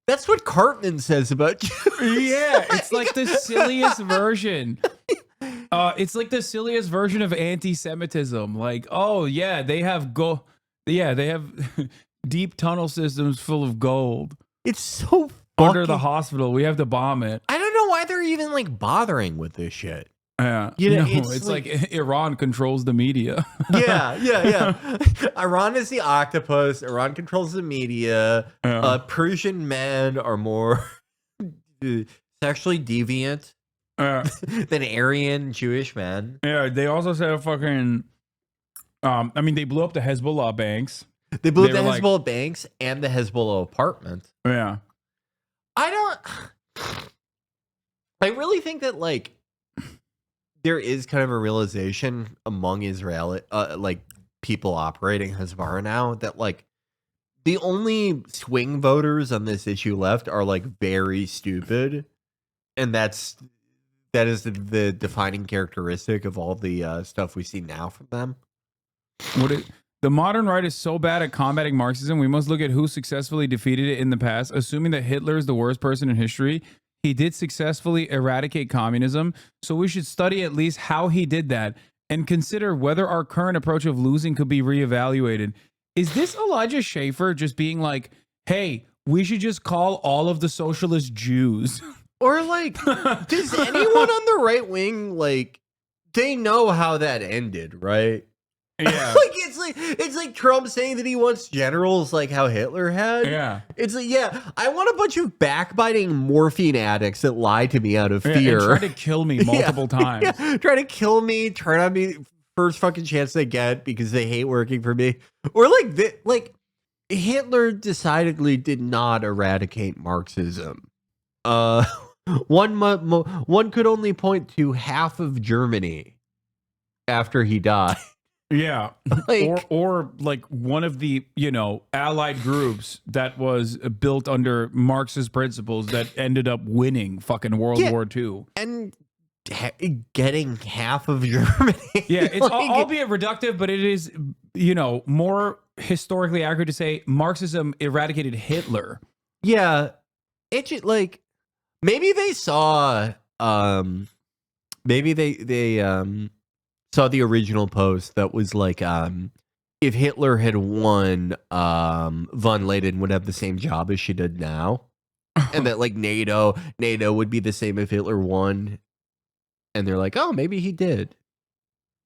that's what Cartman says about Jews. Yeah, it's like the silliest version. It's like the silliest version of anti-Semitism. Like, oh yeah, they have they have deep tunnel systems full of gold. It's so under the hospital. We have to bomb it. I don't know why they're even like bothering with this shit. Yeah, you know, it's like Iran controls the media. yeah. Iran is the octopus. Iran controls the media. Persian men are more sexually deviant than Aryan Jewish men. Yeah, they also said fucking. I mean, they blew up the Hezbollah banks. They blew up the Hezbollah banks and the Hezbollah apartment. Yeah, I really think that like there is kind of a realization among Israeli like people operating Hezbollah now that like the only swing voters on this issue left are like very stupid, and that is the defining characteristic of all the stuff we see now from them. The modern right is so bad at combating Marxism, we must look at who successfully defeated it in the past. Assuming that Hitler is the worst person in history, he did successfully eradicate communism, so we should study at least how he did that and consider whether our current approach of losing could be reevaluated. Is this Elijah Schaffer just being like, hey, we should just call all of the socialist Jews? Or like, does anyone on the right wing, like, they know how that ended, right? Yeah. Like it's like Trump saying that he wants generals like how Hitler had. Yeah. It's like, yeah, I want a bunch of backbiting morphine addicts that lie to me out of fear. And try to kill me multiple times. Yeah. Try to kill me, turn on me, first fucking chance they get because they hate working for me. Or like Hitler decidedly did not eradicate Marxism. One could only point to half of Germany after he died. Yeah. or like one of the, allied groups that was built under Marxist principles that ended up winning fucking World War II. And getting half of Germany. Yeah, it's albeit reductive, but it is, more historically accurate to say Marxism eradicated Hitler. Yeah. It's like maybe they saw saw the original post that was like if Hitler had won, von Leyden would have the same job as she did now. And that like NATO would be the same if Hitler won. And they're like, oh, maybe he did.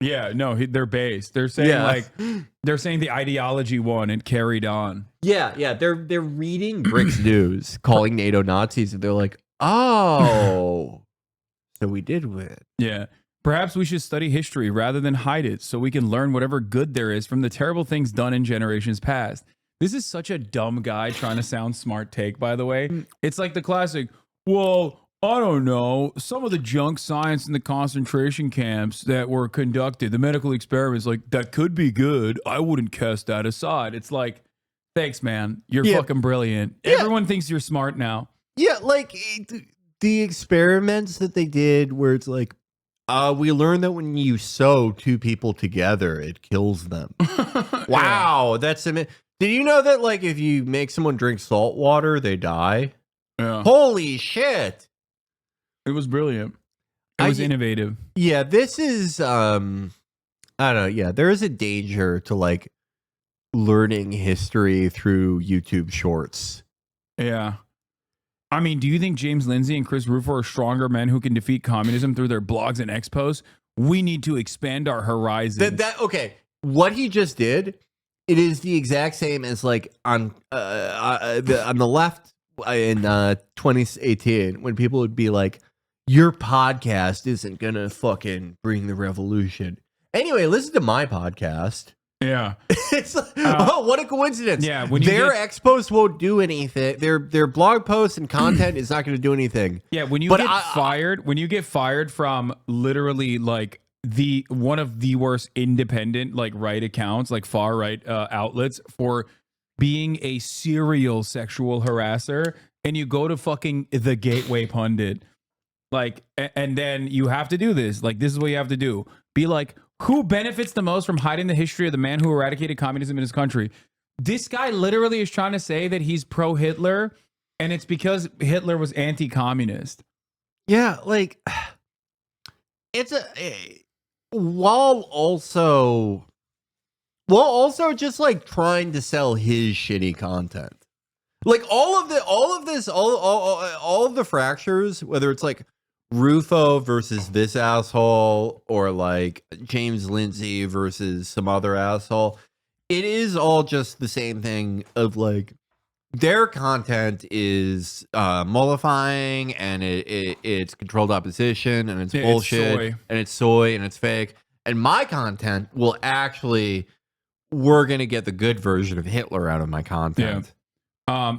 Yeah, no, they're based. They're saying they're saying the ideology won and carried on. Yeah, they're reading Bricks News, calling NATO Nazis, and they're like, oh, so we did win. Yeah. Perhaps we should study history rather than hide it so we can learn whatever good there is from the terrible things done in generations past. This is such a dumb guy trying to sound smart take, by the way. It's like the classic, well, I don't know, some of the junk science in the concentration camps that were conducted, the medical experiments, like, that could be good. I wouldn't cast that aside. It's like, thanks, man. You're fucking brilliant. Yeah. Everyone thinks you're smart now. Yeah, like, the experiments that they did where it's like, we learned that when you sew two people together, it kills them. Wow, that's amazing. Did you know that, like, if you make someone drink salt water, they die? Yeah. Holy shit. It was brilliant. It was innovative. Yeah, this is, I don't know. Yeah, there is a danger to, like, learning history through YouTube shorts. Yeah. I mean, do you think James Lindsay and Chris Rufo are stronger men who can defeat communism through their blogs and expos? We need to expand our horizons. Okay, what he just did, it is the exact same as like on the left in 2018 when people would be like, your podcast isn't gonna fucking bring the revolution. Anyway, listen to my podcast. Yeah. It's like, oh, what a coincidence. Yeah, when their expos won't do anything. Their blog posts and content is not going to do anything. Yeah, when you get fired from literally like one of the worst independent like right accounts, like far right outlets for being a serial sexual harasser, and you go to fucking the Gateway Pundit, like, and then you have to do this. Like, this is what you have to do. Be like, who benefits the most from hiding the history of the man who eradicated communism in his country? This guy literally is trying to say that he's pro-Hitler, and it's because Hitler was anti-communist. Yeah, like, it's while also just like trying to sell his shitty content. Like all of the fractures, whether it's like Rufo versus this asshole or like James Lindsay versus some other asshole, it is all just the same thing of like their content is mollifying and it's controlled opposition and it's bullshit and it's soy and it's fake. And my content will actually, we're gonna get the good version of Hitler out of my content. Yeah.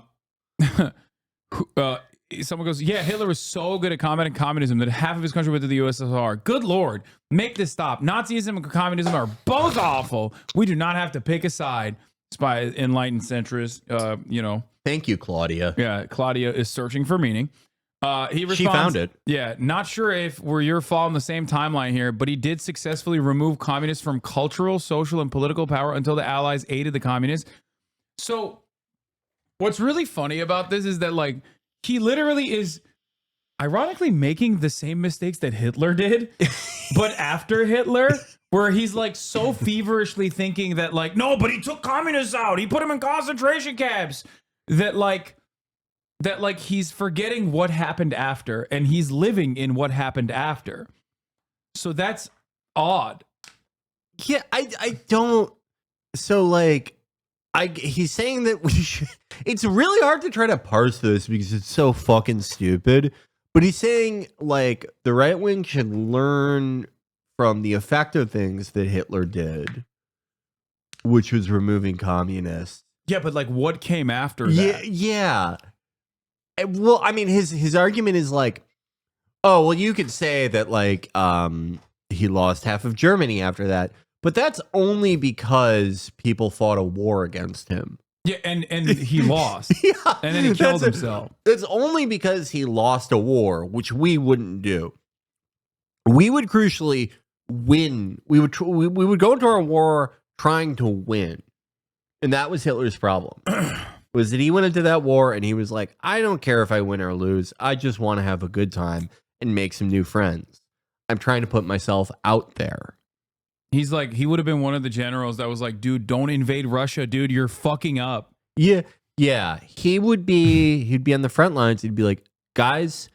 Someone goes, yeah, Hitler was so good at combating communism that half of his country went to the USSR. Good Lord, make this stop. Nazism and communism are both awful. We do not have to pick a side. By enlightened centrist, Thank you, Claudia. Yeah, Claudia is searching for meaning. He responds, she found it. Yeah, not sure if you're following the same timeline here, but he did successfully remove communists from cultural, social, and political power until the Allies aided the communists. So, what's really funny about this is that, like, he literally is ironically making the same mistakes that Hitler did, but after Hitler, where he's like so feverishly thinking that like, no, but he took communists out. He put them in concentration camps. That he's forgetting what happened after, and he's living in what happened after. So that's odd. Yeah, I don't. So like, he's saying that we should. It's really hard to try to parse this because it's so fucking stupid. But he's saying like the right wing should learn from the effective things that Hitler did, which was removing communists. Yeah, but like what came after Yeah, that? yeah. Well, I mean, his argument is like, oh, well, you could say that like he lost half of Germany after that, but that's only because people fought a war against him. Yeah, and he lost. Yeah, and then he killed himself. It's only because he lost a war, which we wouldn't do. We would crucially win. We would go into our war trying to win, and that was Hitler's problem. Was that he went into that war and he was like, I don't care if I win or lose. I just want to have a good time and make some new friends. I'm trying to put myself out there. He's like, he would have been one of the generals that was like, dude, don't invade Russia, dude. You're fucking up. Yeah. Yeah. He'd be on the front lines. He'd be like, guys,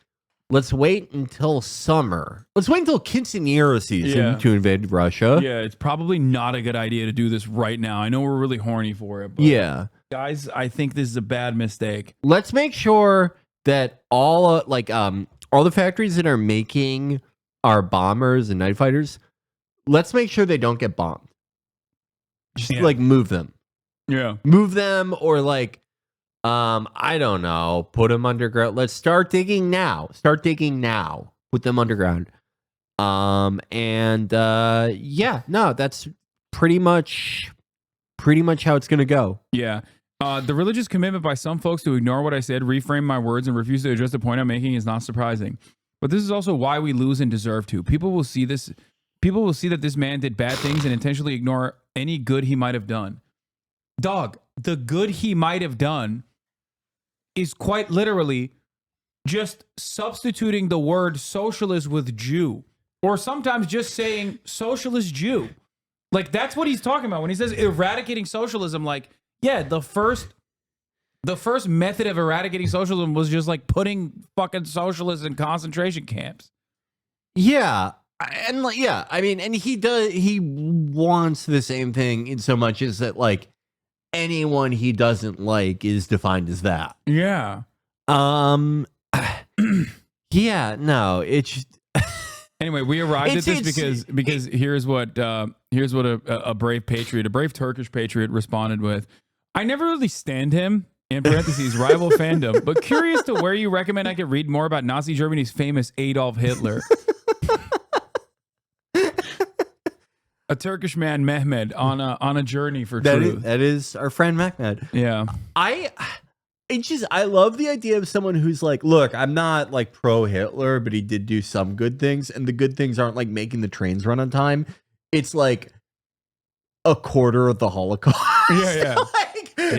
let's wait until summer. Let's wait until quinceanera season to invade Russia. Yeah, it's probably not a good idea to do this right now. I know we're really horny for it, but yeah. Guys, I think this is a bad mistake. Let's make sure that all the factories that are making our bombers and night fighters, let's make sure they don't get bombed. Just like move them. Yeah. Move them, or like, I don't know, put them underground. Let's start digging now. Start digging now. Put them underground. Yeah, no, that's pretty much how it's going to go. Yeah. The religious commitment by some folks to ignore what I said, reframe my words, and refuse to address the point I'm making is not surprising. But this is also why we lose and deserve to. People will see this. People will see that this man did bad things and intentionally ignore any good he might have done. Dog, the good he might have done is quite literally just substituting the word socialist with Jew, or sometimes just saying socialist Jew. Like, that's what he's talking about when he says eradicating socialism. Like, yeah, the first method of eradicating socialism was just like putting fucking socialists in concentration camps. Yeah. And like, yeah, I mean, and he wants the same thing in so much as that like anyone he doesn't like is defined as that. Yeah. Yeah, no, it's anyway, we arrived at this because here's what a brave patriot, a brave Turkish patriot responded with. I never really stand him, in parentheses, rival fandom, but curious to where you recommend I could read more about Nazi Germany's famous Adolf Hitler. A Turkish man, Mehmed, on a journey for truth. That is our friend Mehmed. Yeah. I love the idea of someone who's like, look, I'm not like pro Hitler, but he did do some good things, and the good things aren't like making the trains run on time. It's like a quarter of the Holocaust. Yeah.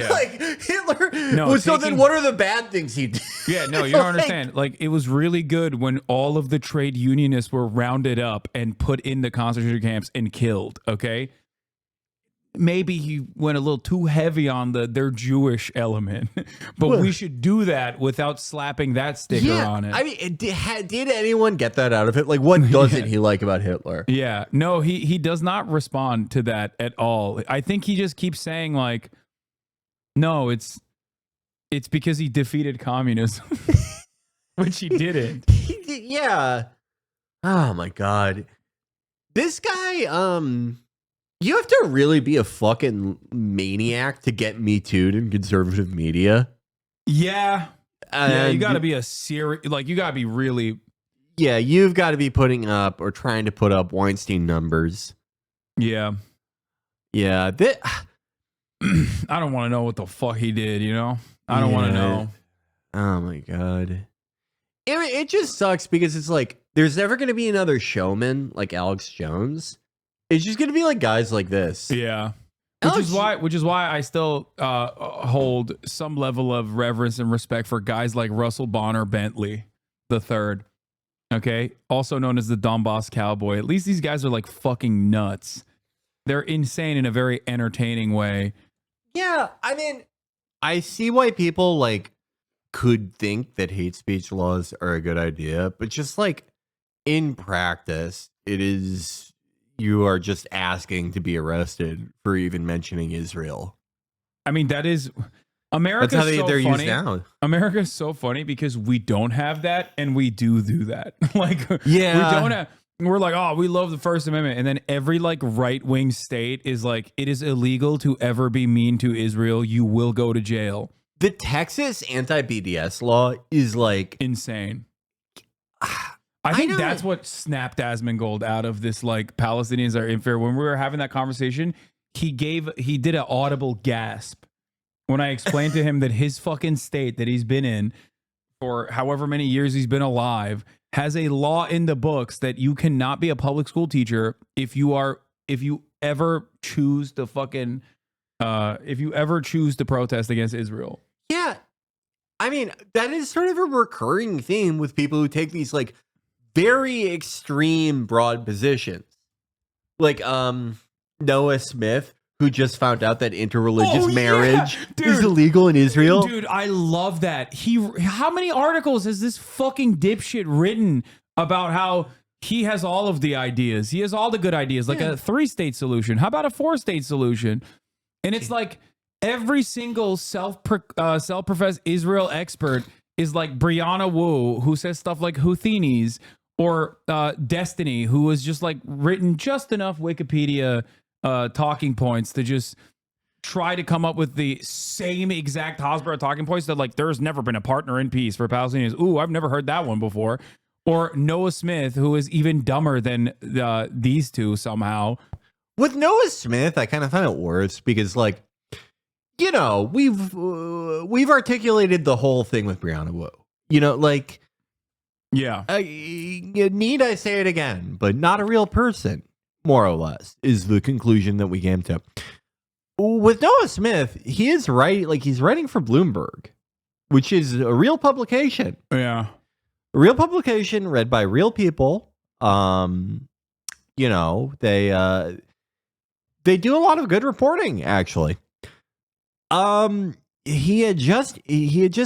Like Hitler. No, so then what are the bad things he did? Yeah, no, you don't understand. Like, it was really good when all of the trade unionists were rounded up and put in the concentration camps and killed, okay? Maybe he went a little too heavy on their Jewish element, but we should do that without slapping that sticker on it. I mean, did anyone get that out of it? Like, what doesn't he like about Hitler? Yeah, no, he does not respond to that at all. I think he just keeps saying like, no, it's because he defeated communism, which he didn't. Yeah. Oh my God, this guy. You have to really be a fucking maniac to get Me Too'd in conservative media. Yeah. Yeah, you got to be you got to be really. Yeah, you've got to be putting up or trying to put up Weinstein numbers. Yeah. Yeah. I don't want to know what the fuck he did, you know? I don't want to know. Oh my God. It just sucks because it's like, there's never going to be another showman like Alex Jones. It's just going to be like guys like this. Yeah. Which is why I still hold some level of reverence and respect for guys like Russell Bonner Bentley III. Okay? Also known as the Donbass Cowboy. At least these guys are like fucking nuts. They're insane in a very entertaining way. Yeah, I mean, I see why people like could think that hate speech laws are a good idea, but just like in practice, you are just asking to be arrested for even mentioning Israel. I mean, that is America's That's how they're funny. used now. America's so funny because we don't have that and we do that. Like, yeah, we don't have. we're like, oh, we love the First Amendment. And then every like right-wing state is like, it is illegal to ever be mean to Israel. You will go to jail. The Texas anti-BDS law is like insane. I think that's what snapped Asmongold out of this, like, Palestinians are inferior. When we were having that conversation, he did an audible gasp when I explained to him that his fucking state that he's been in for however many years he's been alive has a law in the books that you cannot be a public school teacher if you ever choose to fucking protest against Israel. Yeah. I mean, that is sort of a recurring theme with people who take these like very extreme broad positions. Like Noah Smith, who just found out that interreligious marriage is illegal in Israel. Dude, I love that. How many articles has this fucking dipshit written about how he has all of the ideas? He has all the good ideas, like a 3-state solution. How about a 4-state solution? And it's like every single self-professed Israel expert is like Brianna Wu, who says stuff like Houthis, or Destiny, who has just like written just enough Wikipedia talking points to just try to come up with the same exact Hasbara talking points that like there's never been a partner in peace for Palestinians. Ooh, I've never heard that one before. Or Noah Smith, who is even dumber than these two somehow. With Noah Smith, I kind of find it worse because, like, you know, we've articulated the whole thing with Brianna Wu. You know, like, yeah, need I say it again? But not a real person, more or less, is the conclusion that we came to. With Noah Smith, he is right. Like, he's writing for Bloomberg, which is a real publication. Yeah, a real publication read by real people. You know, they do a lot of good reporting, actually. He had just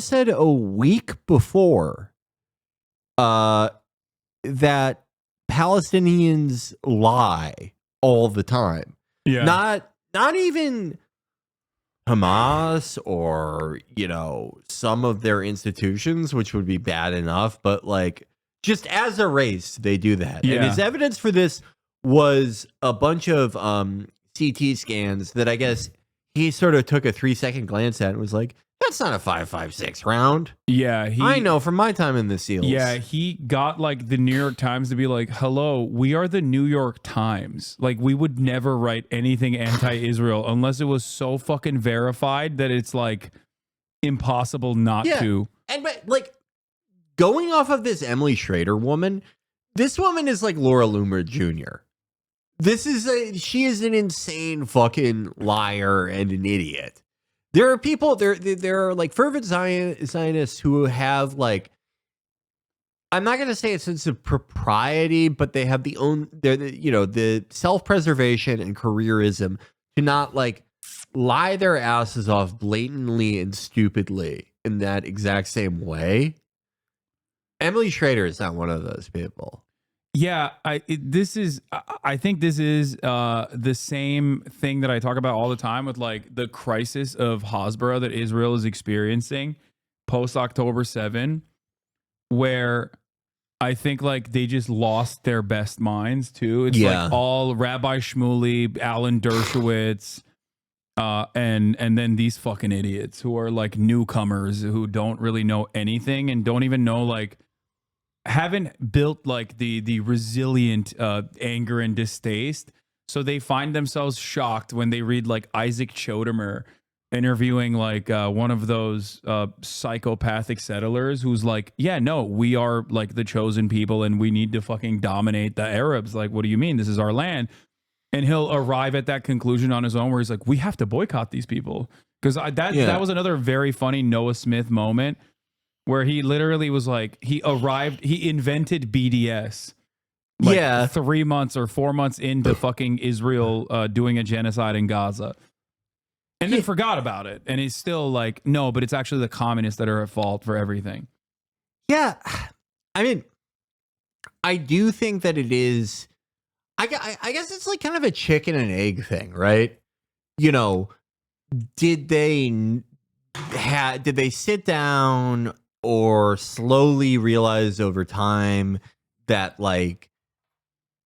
said a week before that Palestinians lie all the time. Yeah. Not even Hamas or, you know, some of their institutions, which would be bad enough, but like just as a race, they do that. Yeah. And his evidence for this was a bunch of CT scans that I guess he sort of took a 3-second glance at and was like, that's not a 5.56 round. Yeah, I know from my time in the SEALs. Yeah, he got like the New York Times to be like, hello, we are the New York Times. Like, we would never write anything anti-Israel unless it was so fucking verified that it's like impossible not to. And but like going off of this Emily Schrader woman, this woman is like Laura Loomer Jr. She is an insane fucking liar and an idiot. There are people there are like fervent Zionists who have like, I'm not going to say a sense of propriety, but they have the self-preservation and careerism to not like lie their asses off blatantly and stupidly in that exact same way. Emily Schrader is not one of those people. Yeah, I think this is the same thing that I talk about all the time with like the crisis of Hasbara that Israel is experiencing post October 7, where I think like they just lost their best minds too. It's like all Rabbi Shmuley, Alan Dershowitz, and then these fucking idiots who are like newcomers who don't really know anything and don't even know like, haven't built like the resilient anger and distaste, so they find themselves shocked when they read like Isaac Chodemer interviewing like one of those psychopathic settlers who's like, yeah, no, we are like the chosen people and we need to fucking dominate the Arabs. Like, what do you mean? This is our land. And he'll arrive at that conclusion on his own where he's like, we have to boycott these people. Because that was another very funny Noah Smith moment where he literally was like, he invented BDS. Like 3 months or 4 months into fucking Israel doing a genocide in Gaza. And then forgot about it. And he's still like, no, but it's actually the communists that are at fault for everything. Yeah. I mean, I do think that it is, I guess it's like kind of a chicken and egg thing, right? You know, did they sit down or slowly realize over time that like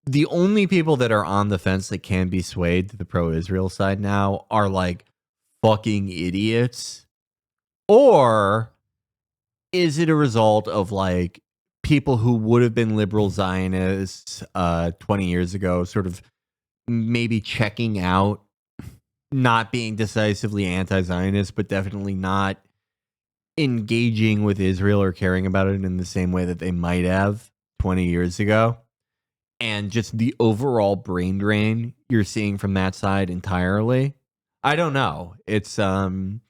the only people that are on the fence that can be swayed to the pro-Israel side now are like fucking idiots, or is it a result of like people who would have been liberal Zionists 20 years ago sort of maybe checking out, not being decisively anti-Zionist, but definitely not engaging with Israel or caring about it in the same way that they might have 20 years ago? And just the overall brain drain you're seeing from that side entirely. I don't know. It's hard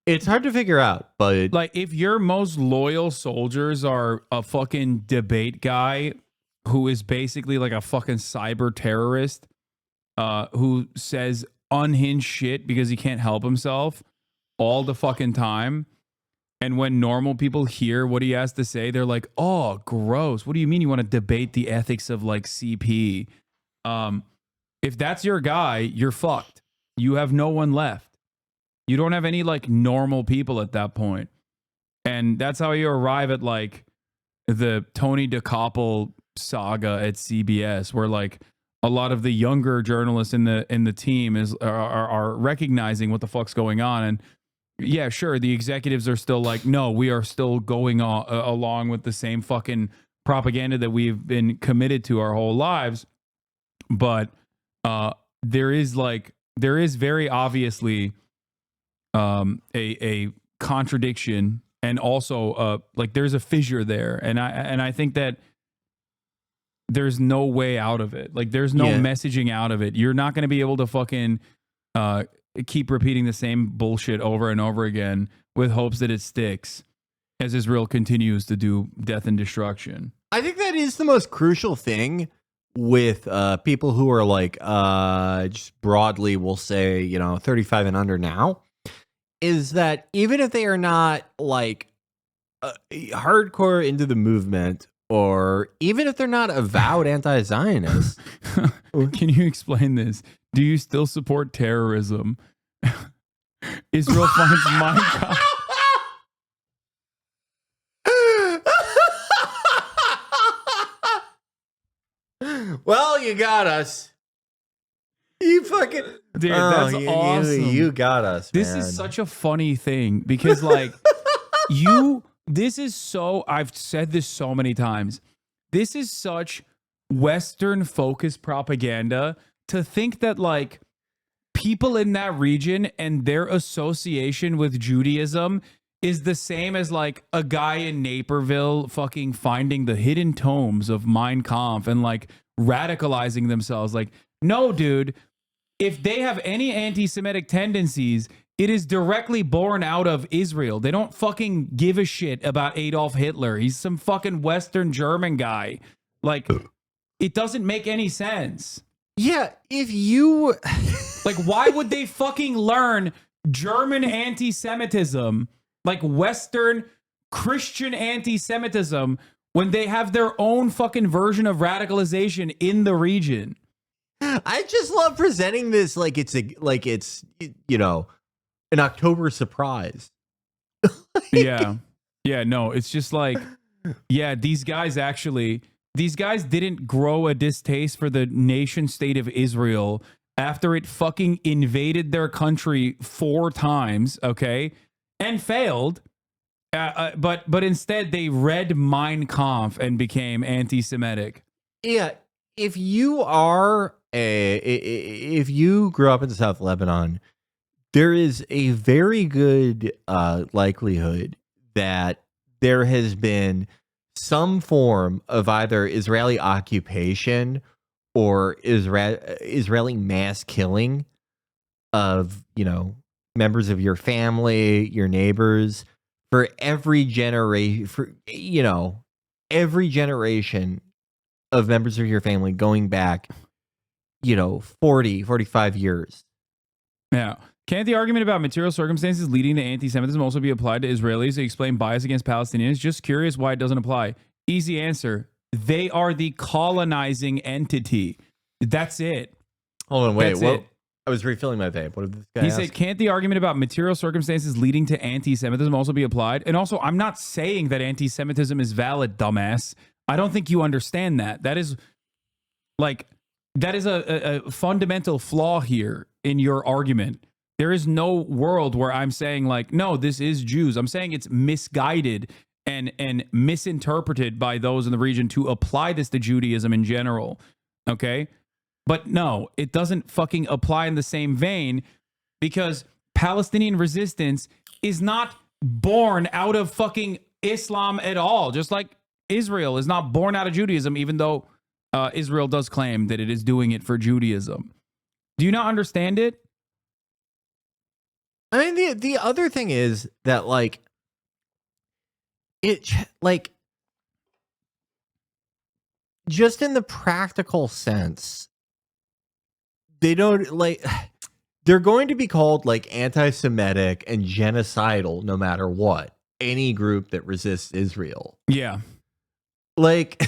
to figure out, but like if your most loyal soldiers are a fucking debate guy who is basically like a fucking cyber terrorist who says unhinged shit because he can't help himself all the fucking time. And when normal people hear what he has to say, they're like, oh, gross. What do you mean you want to debate the ethics of like CP? If that's your guy, you're fucked. You have no one left. You don't have any like normal people at that point. And that's how you arrive at like the Tony DeCoppel saga at CBS, where like a lot of the younger journalists in the team are recognizing what the fuck's going on. And yeah, sure, the executives are still like, no, we are still going along with the same fucking propaganda that we've been committed to our whole lives. But there is very obviously a contradiction, and also like there's a fissure there, and I think that there's no way out of it. Like there's no messaging out of it. You're not going to be able to fucking keep repeating the same bullshit over and over again with hopes that it sticks as Israel continues to do death and destruction. I think that is the most crucial thing with people who are like just broadly, we'll say, you know, 35 and under now, is that even if they are not like hardcore into the movement, or even if they're not avowed anti-Zionist. Can you explain this? Do you still support terrorism? Israel finds Minecraft. Well, you got us. You fucking... Dude, that's awesome. You got us, This man. is such a funny thing because like this is so... I've said this so many times. This is such Western-focused propaganda to think that like people in that region and their association with Judaism is the same as like a guy in Naperville fucking finding the hidden tomes of Mein Kampf and like radicalizing themselves. Like, no, dude, if they have any anti-Semitic tendencies, it is directly born out of Israel. They don't fucking give a shit about Adolf Hitler. He's some fucking Western German guy. Like, it doesn't make any sense. Yeah, if you... like, why would they fucking learn German anti-Semitism, like Western Christian anti-Semitism, when they have their own fucking version of radicalization in the region? I just love presenting this like it's you know, an October surprise. Yeah, no, it's just like, yeah, these guys didn't grow a distaste for the nation state of Israel after it fucking invaded their country 4 times, okay, and failed. But instead they read Mein Kampf and became anti-Semitic. Yeah, if you grew up in South Lebanon, there is a very good likelihood that there has been some form of either Israeli occupation or Israeli mass killing of, you know, members of your family, your neighbors, for every generation, every generation of members of your family going back, 40, 45 years. Yeah. Can't the argument about material circumstances leading to anti-Semitism also be applied to Israelis to explain bias against Palestinians? Just curious why it doesn't apply. Easy answer. They are the colonizing entity. That's it. Hold on, wait. What? I was refilling my vape. What did this guy He ask? said, can't the argument about material circumstances leading to anti-Semitism also be applied? And also, I'm not saying that anti-Semitism is valid, dumbass. I don't think you understand that. That is Like, that is a fundamental flaw here in your argument. There is no world where I'm saying like, no, this is Jews. I'm saying it's misguided and misinterpreted by those in the region to apply this to Judaism in general. Okay? But no, it doesn't fucking apply in the same vein, because Palestinian resistance is not born out of fucking Islam at all. Just like Israel is not born out of Judaism, even though Israel does claim that it is doing it for Judaism. Do you not understand it? I mean, the other thing is that, like, it, like, just in the practical sense, they don't, like, they're going to be called, like, anti-Semitic and genocidal no matter what. Any group that resists Israel. Yeah. Like,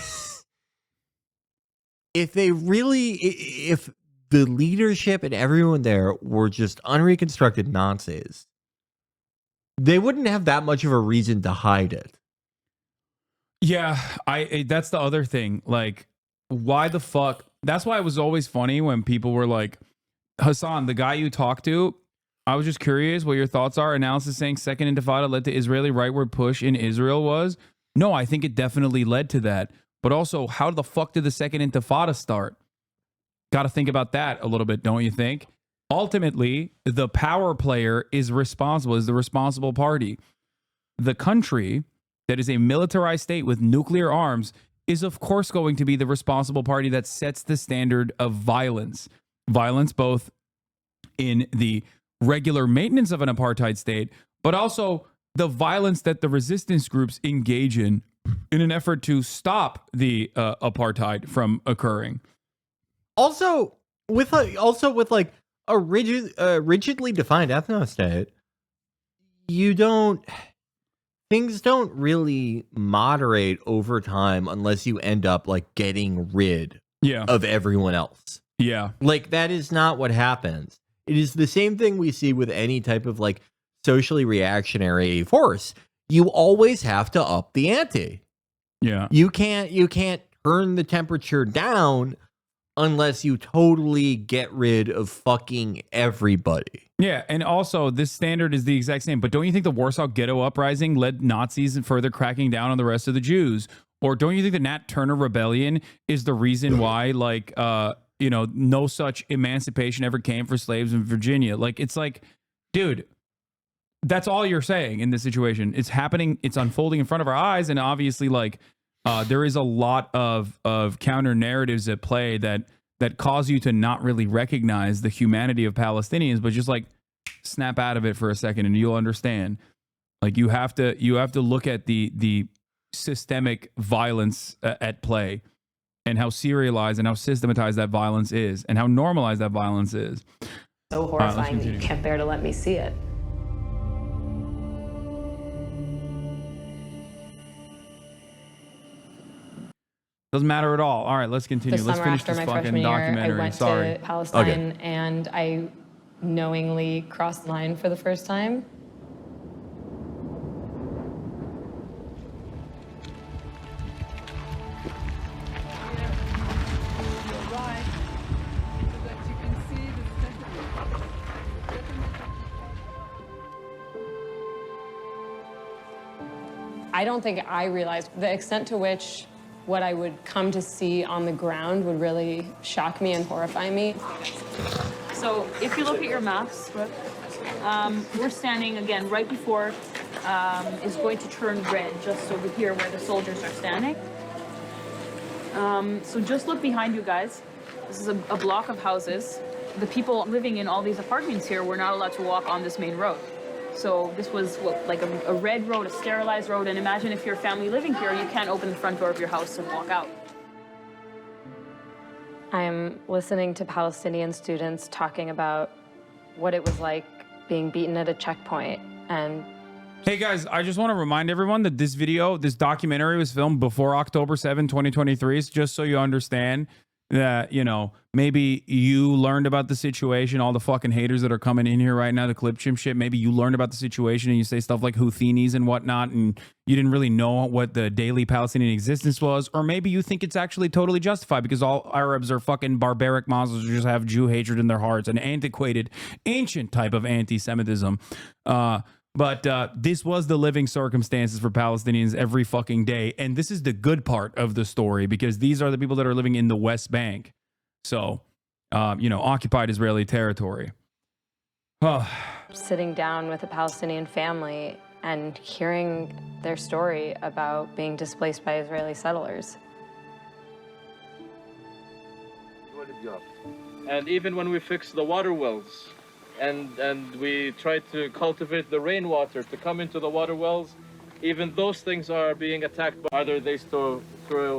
if they really, if the leadership and everyone there were just unreconstructed Nazis, they wouldn't have that much of a reason to hide it. Yeah, that's the other thing. Like, why the fuck? That's why it was always funny when people were like, Hasan, the guy you talked to, I was just curious what your thoughts are. Analysis saying Second Intifada led to Israeli rightward push in Israel was? No, I think it definitely led to that. But also, how the fuck did the Second Intifada start? Got to think about that a little bit, don't you think? Ultimately, the power player is responsible, is the responsible party. The country that is a militarized state with nuclear arms is, of course, going to be the responsible party that sets the standard of violence. Violence both in the regular maintenance of an apartheid state, but also the violence that the resistance groups engage in an effort to stop the apartheid from occurring. Also, with like a rigidly defined ethno state, things don't really moderate over time unless you end up like getting rid of everyone else. Yeah. Like, that is not what happens. It is the same thing we see with any type of like socially reactionary force. You always have to up the ante. Yeah. You can't turn the temperature down unless you totally get rid of fucking everybody. Yeah, and also this standard is the exact same. But don't you think the Warsaw Ghetto Uprising led Nazis in further cracking down on the rest of the Jews? Or don't you think the Nat Turner Rebellion is the reason why, like, no such emancipation ever came for slaves in Virginia? Like, it's like, dude, that's all you're saying in this situation. It's happening. It's unfolding in front of our eyes. And obviously, like, there is a lot of counter narratives at play that cause you to not really recognize the humanity of Palestinians, but just like snap out of it for a second and you'll understand. Like, you have to look at the systemic violence at play and how serialized and how systematized that violence is and how normalized that violence is. So horrifying that you can't bear to let me see it. Doesn't matter at all. All right, let's continue. Let's finish this fucking documentary. I went to Palestine and I knowingly crossed the line for the first time. I don't think I realized the extent to which what I would come to see on the ground would really shock me and horrify me. So if you look at your maps, we're standing again right before is going to turn red, just over here where the soldiers are standing. So just look behind you guys. This is a block of houses. The people living in all these apartments here were not allowed to walk on this main road. So this was like a red road, a sterilized road, and imagine if you're a family living here, you can't open the front door of your house and walk out. I'm listening to Palestinian students talking about what it was like being beaten at a checkpoint. And hey guys, I just want to remind everyone that this documentary was filmed before October 7, 2023, just so you understand. that, you know, maybe you learned about the situation, all the fucking haters that are coming in here right now, the clip chimp shit, maybe you learned about the situation and you say stuff like Houthinis and whatnot, and you didn't really know what the daily Palestinian existence was, or maybe you think it's actually totally justified because all Arabs are fucking barbaric monsters who just have Jew hatred in their hearts, an antiquated, ancient type of anti-Semitism. But this was the living circumstances for Palestinians every fucking day. And this is the good part of the story, because these are the people that are living in the West Bank. So, you know, occupied Israeli territory. Sitting down with a Palestinian family and hearing their story about being displaced by Israeli settlers. And even when we fix the water wells, and we try to cultivate the rainwater to come into the water wells, even those things are being attacked. Either they throw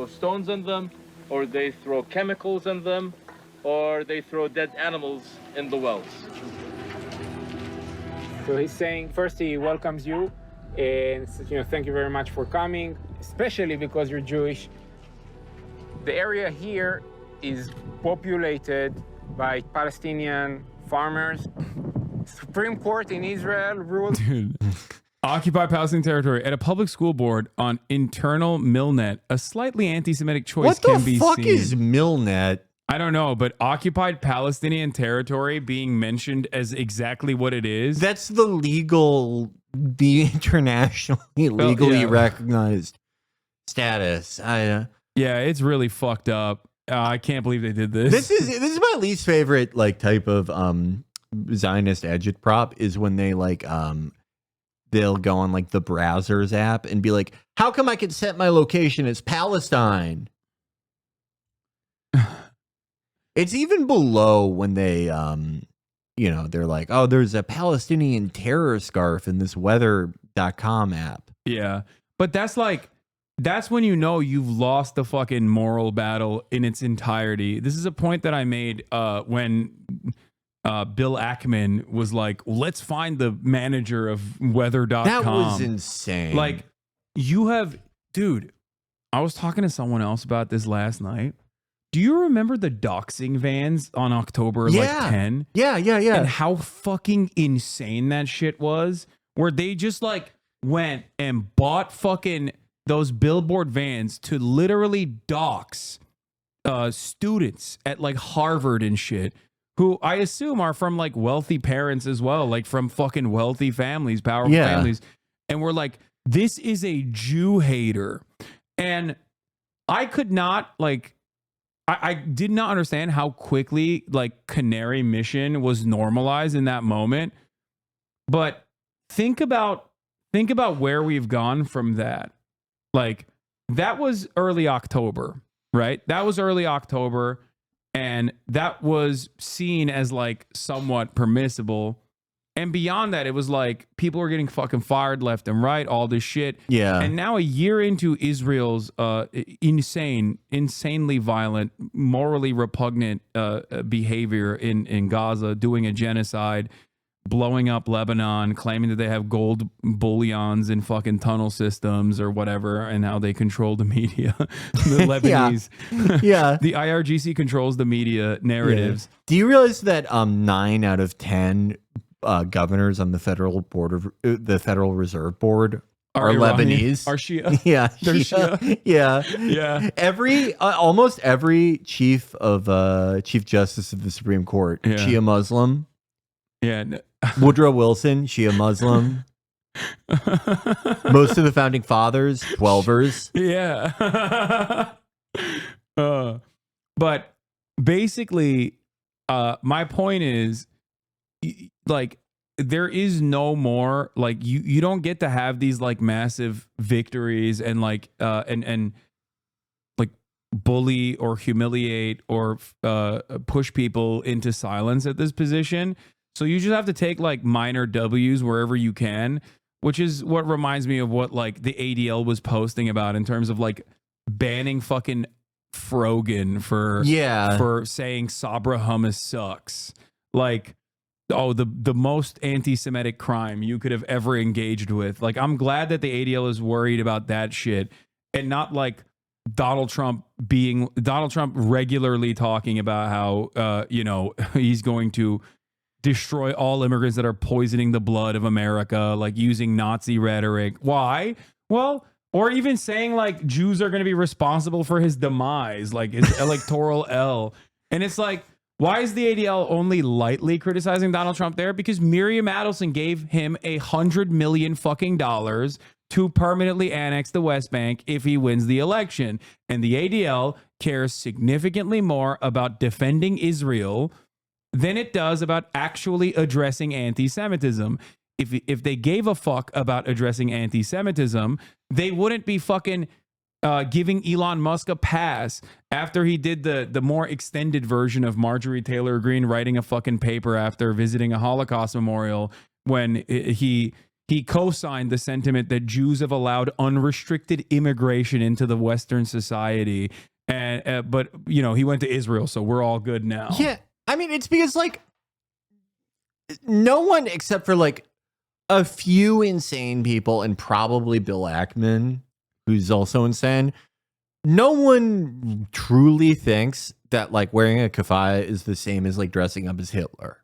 stones in them, or they throw chemicals in them, or they throw dead animals in the wells. So he's saying, first he welcomes you, and you know, thank you very much for coming, especially because you're Jewish. The area here is populated by Palestinian farmers. Supreme Court in Israel ruled. Dude. Occupy Palestinian territory at a public school board on internal Milnet. A slightly anti-Semitic choice can be seen. What the fuck is Milnet? I don't know, but occupied Palestinian territory being mentioned as exactly what it is. That's the internationally legally recognized status. Yeah, it's really fucked up. I can't believe they did this. This is my least favorite like type of Zionist agitprop is when they like they'll go on like the browsers app and be like, how come I can set my location as Palestine? It's even below when they you know, they're like, oh, there's a Palestinian terror scarf in this weather.com app. Yeah. But that's when you know you've lost the fucking moral battle in its entirety. This is a point that I made when Bill Ackman was like, let's find the manager of weather.com. That was insane. Like, dude, I was talking to someone else about this last night. Do you remember the doxing vans on October 10? Yeah. And how fucking insane that shit was? Where they just like went and bought fucking those billboard vans to literally dox students at like Harvard and shit, who I assume are from like wealthy parents as well, like from fucking wealthy families, powerful families. And we're like, this is a Jew hater. And I could not like, I did not understand how quickly like Canary Mission was normalized in that moment. But think about where we've gone from that. Like, that was early October, right? That was early October, and that was seen as like somewhat permissible. And beyond that, it was like people were getting fucking fired left and right, all this shit. Yeah. And now a year into Israel's insanely violent, morally repugnant behavior in Gaza, doing a genocide, blowing up Lebanon, claiming that they have gold bullions in fucking tunnel systems or whatever, and how they control the media. The Lebanese. Yeah. The IRGC controls the media narratives. Yeah. Do you realize that 9 out of 10 governors on the Federal Reserve Board are Lebanese? Are Shia? Yeah. They're Shia. Yeah. Almost every chief justice of the Supreme Court, Shia Muslim. Yeah. Woodrow Wilson, Shia Muslim. Most of the founding fathers, 12ers. Yeah. But basically, my point is, like, there is no more, like, you don't get to have these like massive victories and like and like bully or humiliate or push people into silence at this position. So you just have to take like minor W's wherever you can, which is what reminds me of what like the ADL was posting about in terms of like banning fucking Frogan for saying Sabra hummus sucks. Like, oh, the most anti-Semitic crime you could have ever engaged with. Like, I'm glad that the ADL is worried about that shit and not like Donald Trump regularly talking about how he's going to destroy all immigrants that are poisoning the blood of America, like using Nazi rhetoric. Why? Well, or even saying like Jews are going to be responsible for his demise, like his electoral L. And it's like, why is the ADL only lightly criticizing Donald Trump there? Because Miriam Adelson gave him $100 million fucking dollars to permanently annex the West Bank if he wins the election. And the ADL cares significantly more about defending Israel than it does about actually addressing anti-Semitism. If they gave a fuck about addressing anti-Semitism, they wouldn't be fucking giving Elon Musk a pass after he did the more extended version of Marjorie Taylor Greene writing a fucking paper after visiting a Holocaust memorial when he co-signed the sentiment that Jews have allowed unrestricted immigration into the Western society. And but he went to Israel, so we're all good now. Yeah, I mean, it's because like no one except for like a few insane people and probably Bill Ackman, who's also insane. No one truly thinks that like wearing a keffiyeh is the same as like dressing up as Hitler.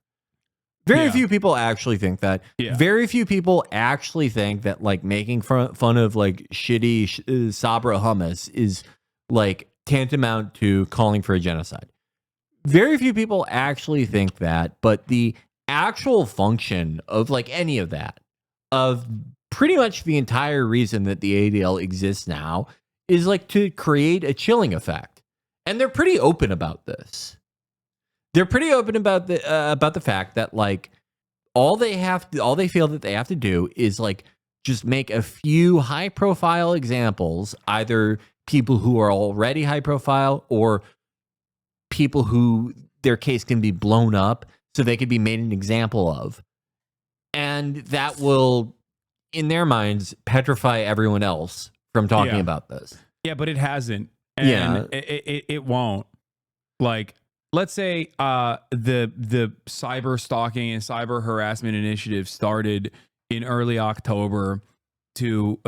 Very few people actually think that. Yeah. Very few people actually think that like making fun of like shitty Sabra hummus is like tantamount to calling for a genocide. Very few people actually think that, but the actual function of like any of that, of pretty much the entire reason that the ADL exists now, is like to create a chilling effect. And they're pretty open about this. They're pretty open about the fact that like all they feel that they have to do is like just make a few high profile examples, either people who are already high profile or people who their case can be blown up so they could be made an example of. And that will, in their minds, petrify everyone else from talking about this. Yeah, but it hasn't. And it won't. Like, let's say the cyber stalking and cyber harassment initiative started in early October to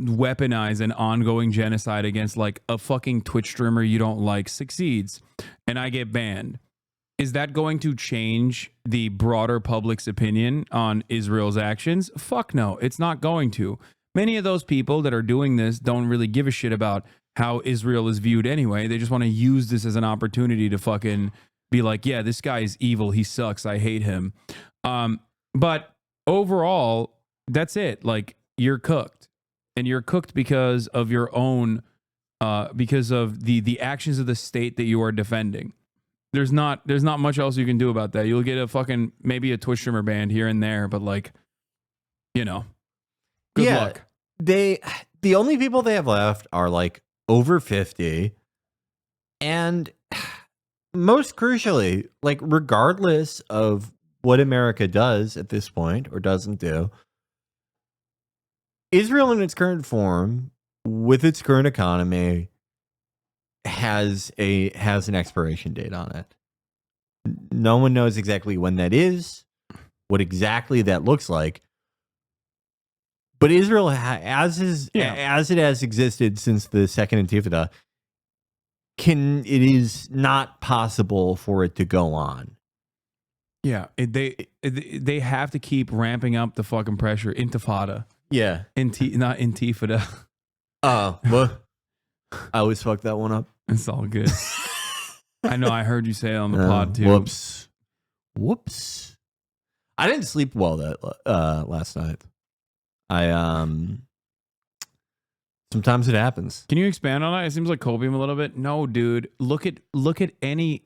weaponize an ongoing genocide against like a fucking Twitch streamer you don't like succeeds, and I get banned. Is that going to change the broader public's opinion on Israel's actions? Fuck no, it's not going to. Many of those people that are doing this don't really give a shit about how Israel is viewed anyway. They just want to use this as an opportunity to fucking be like, yeah, this guy is evil. He sucks. I hate him. But overall, that's it. Like, you're cooked. And you're cooked because of your own, because of the actions of the state that you are defending. There's not much else you can do about that. You'll get a fucking, maybe a Twitch streamer banned here and there, but like, good luck. The only people they have left are like over 50. And most crucially, like regardless of what America does at this point or doesn't do, Israel in its current form, with its current economy, has an expiration date on it. No one knows exactly when that is, what exactly that looks like. But Israel, as it has existed since the Second Intifada, it is not possible for it to go on. Yeah, they have to keep ramping up the fucking pressure. Intifada. Yeah. Not Intifada. Oh, well, I always fuck that one up. It's all good. I know, I heard you say it on the pod too. Whoops. I didn't sleep well that last night. Sometimes it happens. Can you expand on that? It seems like Colby a little bit. No, dude. Look at any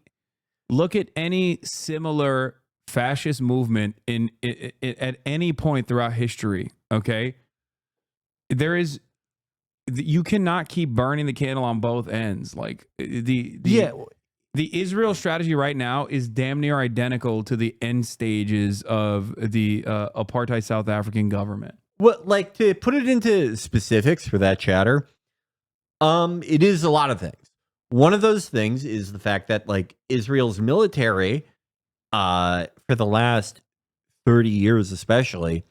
similar fascist movement at any point throughout history. Okay, you cannot keep burning the candle on both ends. Like the Israel strategy right now is damn near identical to the end stages of the apartheid South African government. Well, like, to put it into specifics for that chatter, it is a lot of things. One of those things is the fact that like Israel's military, for the last 30 years especially,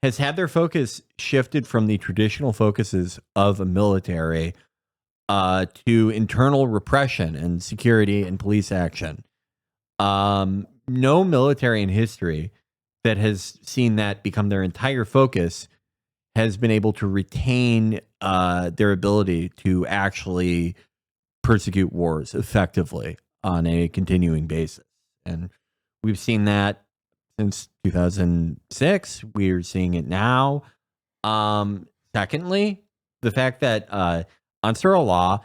has had their focus shifted from the traditional focuses of a military to internal repression and security and police action. No military in history that has seen that become their entire focus has been able to retain their ability to actually persecute wars effectively on a continuing basis. And we've seen that since 2006. We're seeing it now. Secondly, the fact that Ansar Allah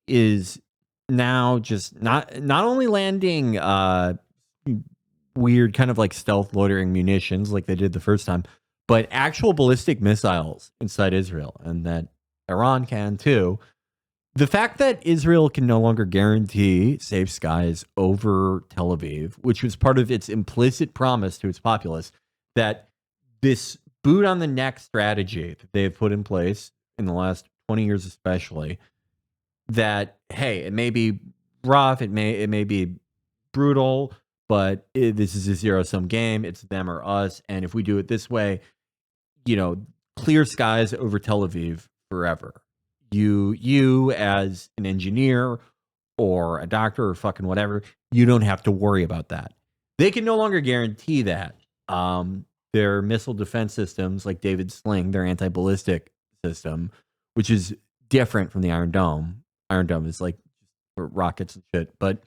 is now just not only landing weird kind of like stealth loitering munitions like they did the first time, but actual ballistic missiles inside Israel, and that Iran can too. The fact that Israel can no longer guarantee safe skies over Tel Aviv, which was part of its implicit promise to its populace, that this boot on the neck strategy that they've put in place in the last 20 years especially, that, hey, it may be rough, it may be brutal, but this is a zero-sum game. It's them or us. And if we do it this way, clear skies over Tel Aviv forever. You as an engineer or a doctor or fucking whatever, you don't have to worry about that. They can no longer guarantee that. Their missile defense systems, like David's Sling, their anti-ballistic system, which is different from the Iron Dome. Iron Dome is like for rockets and shit, but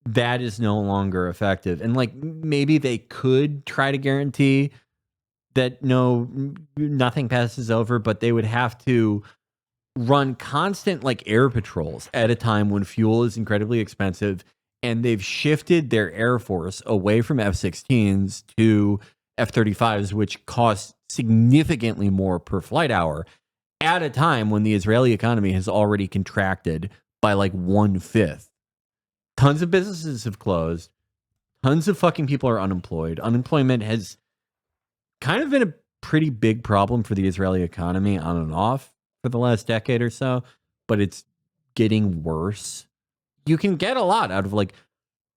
that is no longer effective. And like maybe they could try to guarantee that nothing passes over, but they would have to run constant like air patrols at a time when fuel is incredibly expensive, and they've shifted their air force away from F-16s to F-35s, which cost significantly more per flight hour at a time when the Israeli economy has already contracted by like 1/5. Tons of businesses have closed. Tons of fucking people are unemployed. Unemployment has kind of been a pretty big problem for the Israeli economy on and off for the last decade or so, but it's getting worse. You can get a lot out of like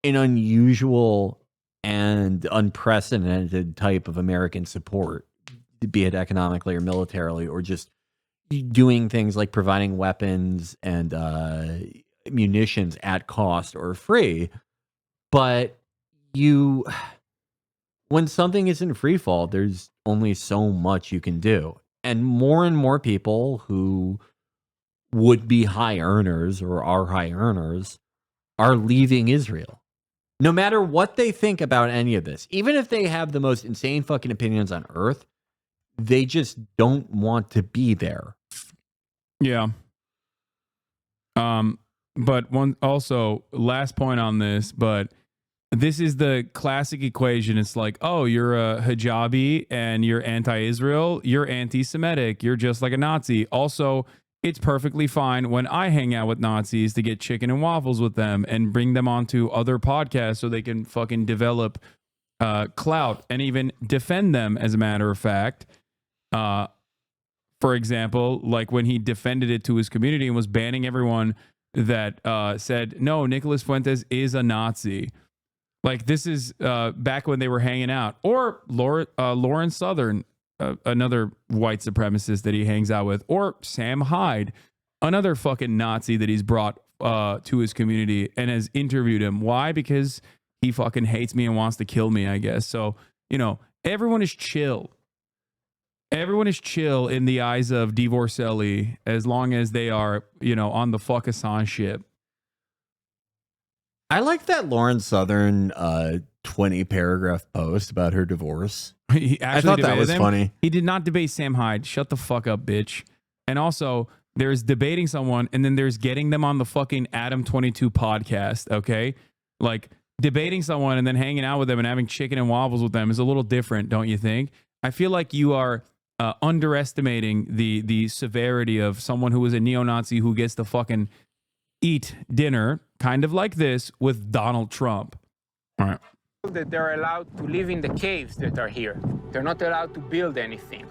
an unusual and unprecedented type of American support, be it economically or militarily, or just doing things like providing weapons and munitions at cost or free. But when something is in free fall, there's only so much you can do. And more people who would be high earners or are high earners are leaving Israel. No matter what they think about any of this, even if they have the most insane fucking opinions on earth, they just don't want to be there. Yeah. But last point on this, but this is the classic equation. It's like, oh, you're a hijabi and you're anti-Israel. You're anti-Semitic. You're just like a Nazi. Also, it's perfectly fine when I hang out with Nazis to get chicken and waffles with them and bring them onto other podcasts so they can fucking develop clout and even defend them, as a matter of fact. For example, like when he defended it to his community and was banning everyone that said, no, Nicolas Fuentes is a Nazi. Like, this is back when they were hanging out. Or Lauren Southern, another white supremacist that he hangs out with. Or Sam Hyde, another fucking Nazi that he's brought to his community and has interviewed him. Why? Because he fucking hates me and wants to kill me, I guess. So, everyone is chill. Everyone is chill in the eyes of Divorcelli as long as they are, on the fuck Hasan ship. I like that Lauren Southern 20-paragraph post about her divorce. I thought that was funny. He did not debate Sam Hyde. Shut the fuck up, bitch. And also, there's debating someone, and then there's getting them on the fucking Adam 22 podcast, okay? Like, debating someone and then hanging out with them and having chicken and waffles with them is a little different, don't you think? I feel like you are underestimating the severity of someone who is a neo-Nazi who gets to fucking eat dinner, kind of like this, with Donald Trump. All right. That they're allowed to live in the caves that are here. They're not allowed to build anything.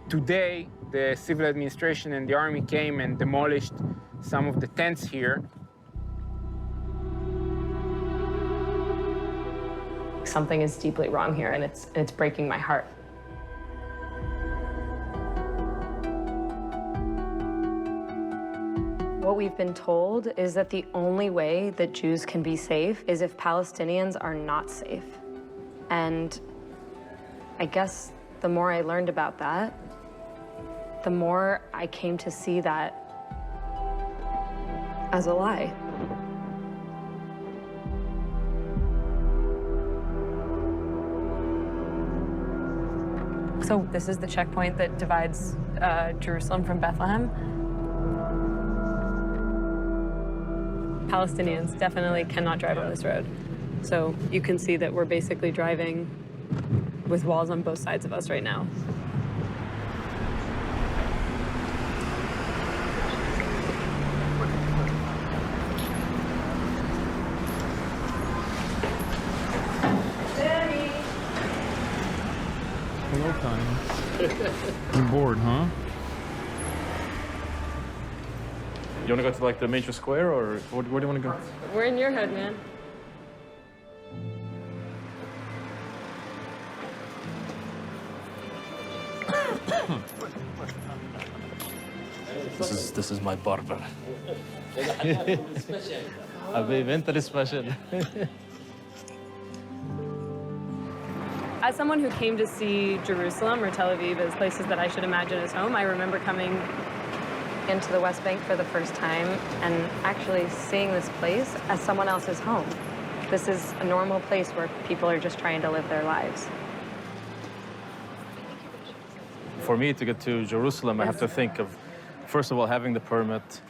Today, the civil administration and the army came and demolished some of the tents here. Something is deeply wrong here, and it's breaking my heart. What we've been told is that the only way that Jews can be safe is if Palestinians are not safe. And I guess the more I learned about that, the more I came to see that as a lie. So this is the checkpoint that divides Jerusalem from Bethlehem. Palestinians definitely cannot drive on this road. So you can see that we're basically driving with walls on both sides of us right now. Hello, Connie. You're bored, huh? You want to go to like the major square, or where do you want to go? We're in your hood, man. This is my barber. حبيبي انت السبيشال. As someone who came to see Jerusalem or Tel Aviv as places that I should imagine as home, I remember coming into the West Bank for the first time and actually seeing this place as someone else's home. This is a normal place where people are just trying to live their lives. For me to get to Jerusalem, I have to think of, first of all, having the permit,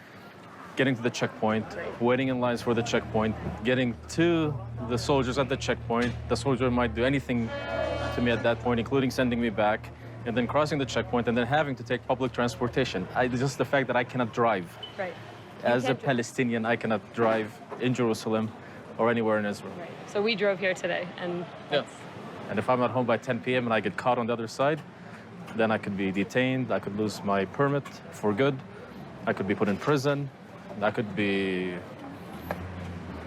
getting to the checkpoint, waiting in lines for the checkpoint, getting to the soldiers at the checkpoint. The soldier might do anything to me at that point, including sending me back, and then crossing the checkpoint, and then having to take public transportation. Just the fact that I cannot drive. Right. As a Palestinian, I cannot drive in Jerusalem or anywhere in Israel. Right. So we drove here today, and And if I'm at home by 10 p.m. and I get caught on the other side, then I could be detained, I could lose my permit for good, I could be put in prison, I could be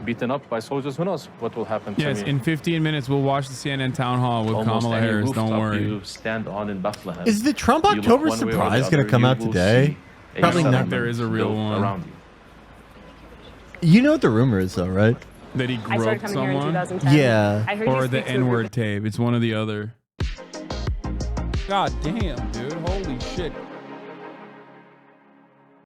beaten up by soldiers. Who knows what will happen to me? Yes, in 15 minutes, we'll watch the CNN town hall with Almost Kamala any Harris. Don't rooftop worry. you stand on in Bethlehem, Is the Trump you look October one way or the surprise going other, to come you out will today? see a Probably not. settlement There is a real built one. around you. You know what the rumor is, though, right? That he I started groped coming here in someone? 2010. Yeah. I heard you Or the speak to a group N-word tape. It's one or the other. God damn, dude. Holy shit.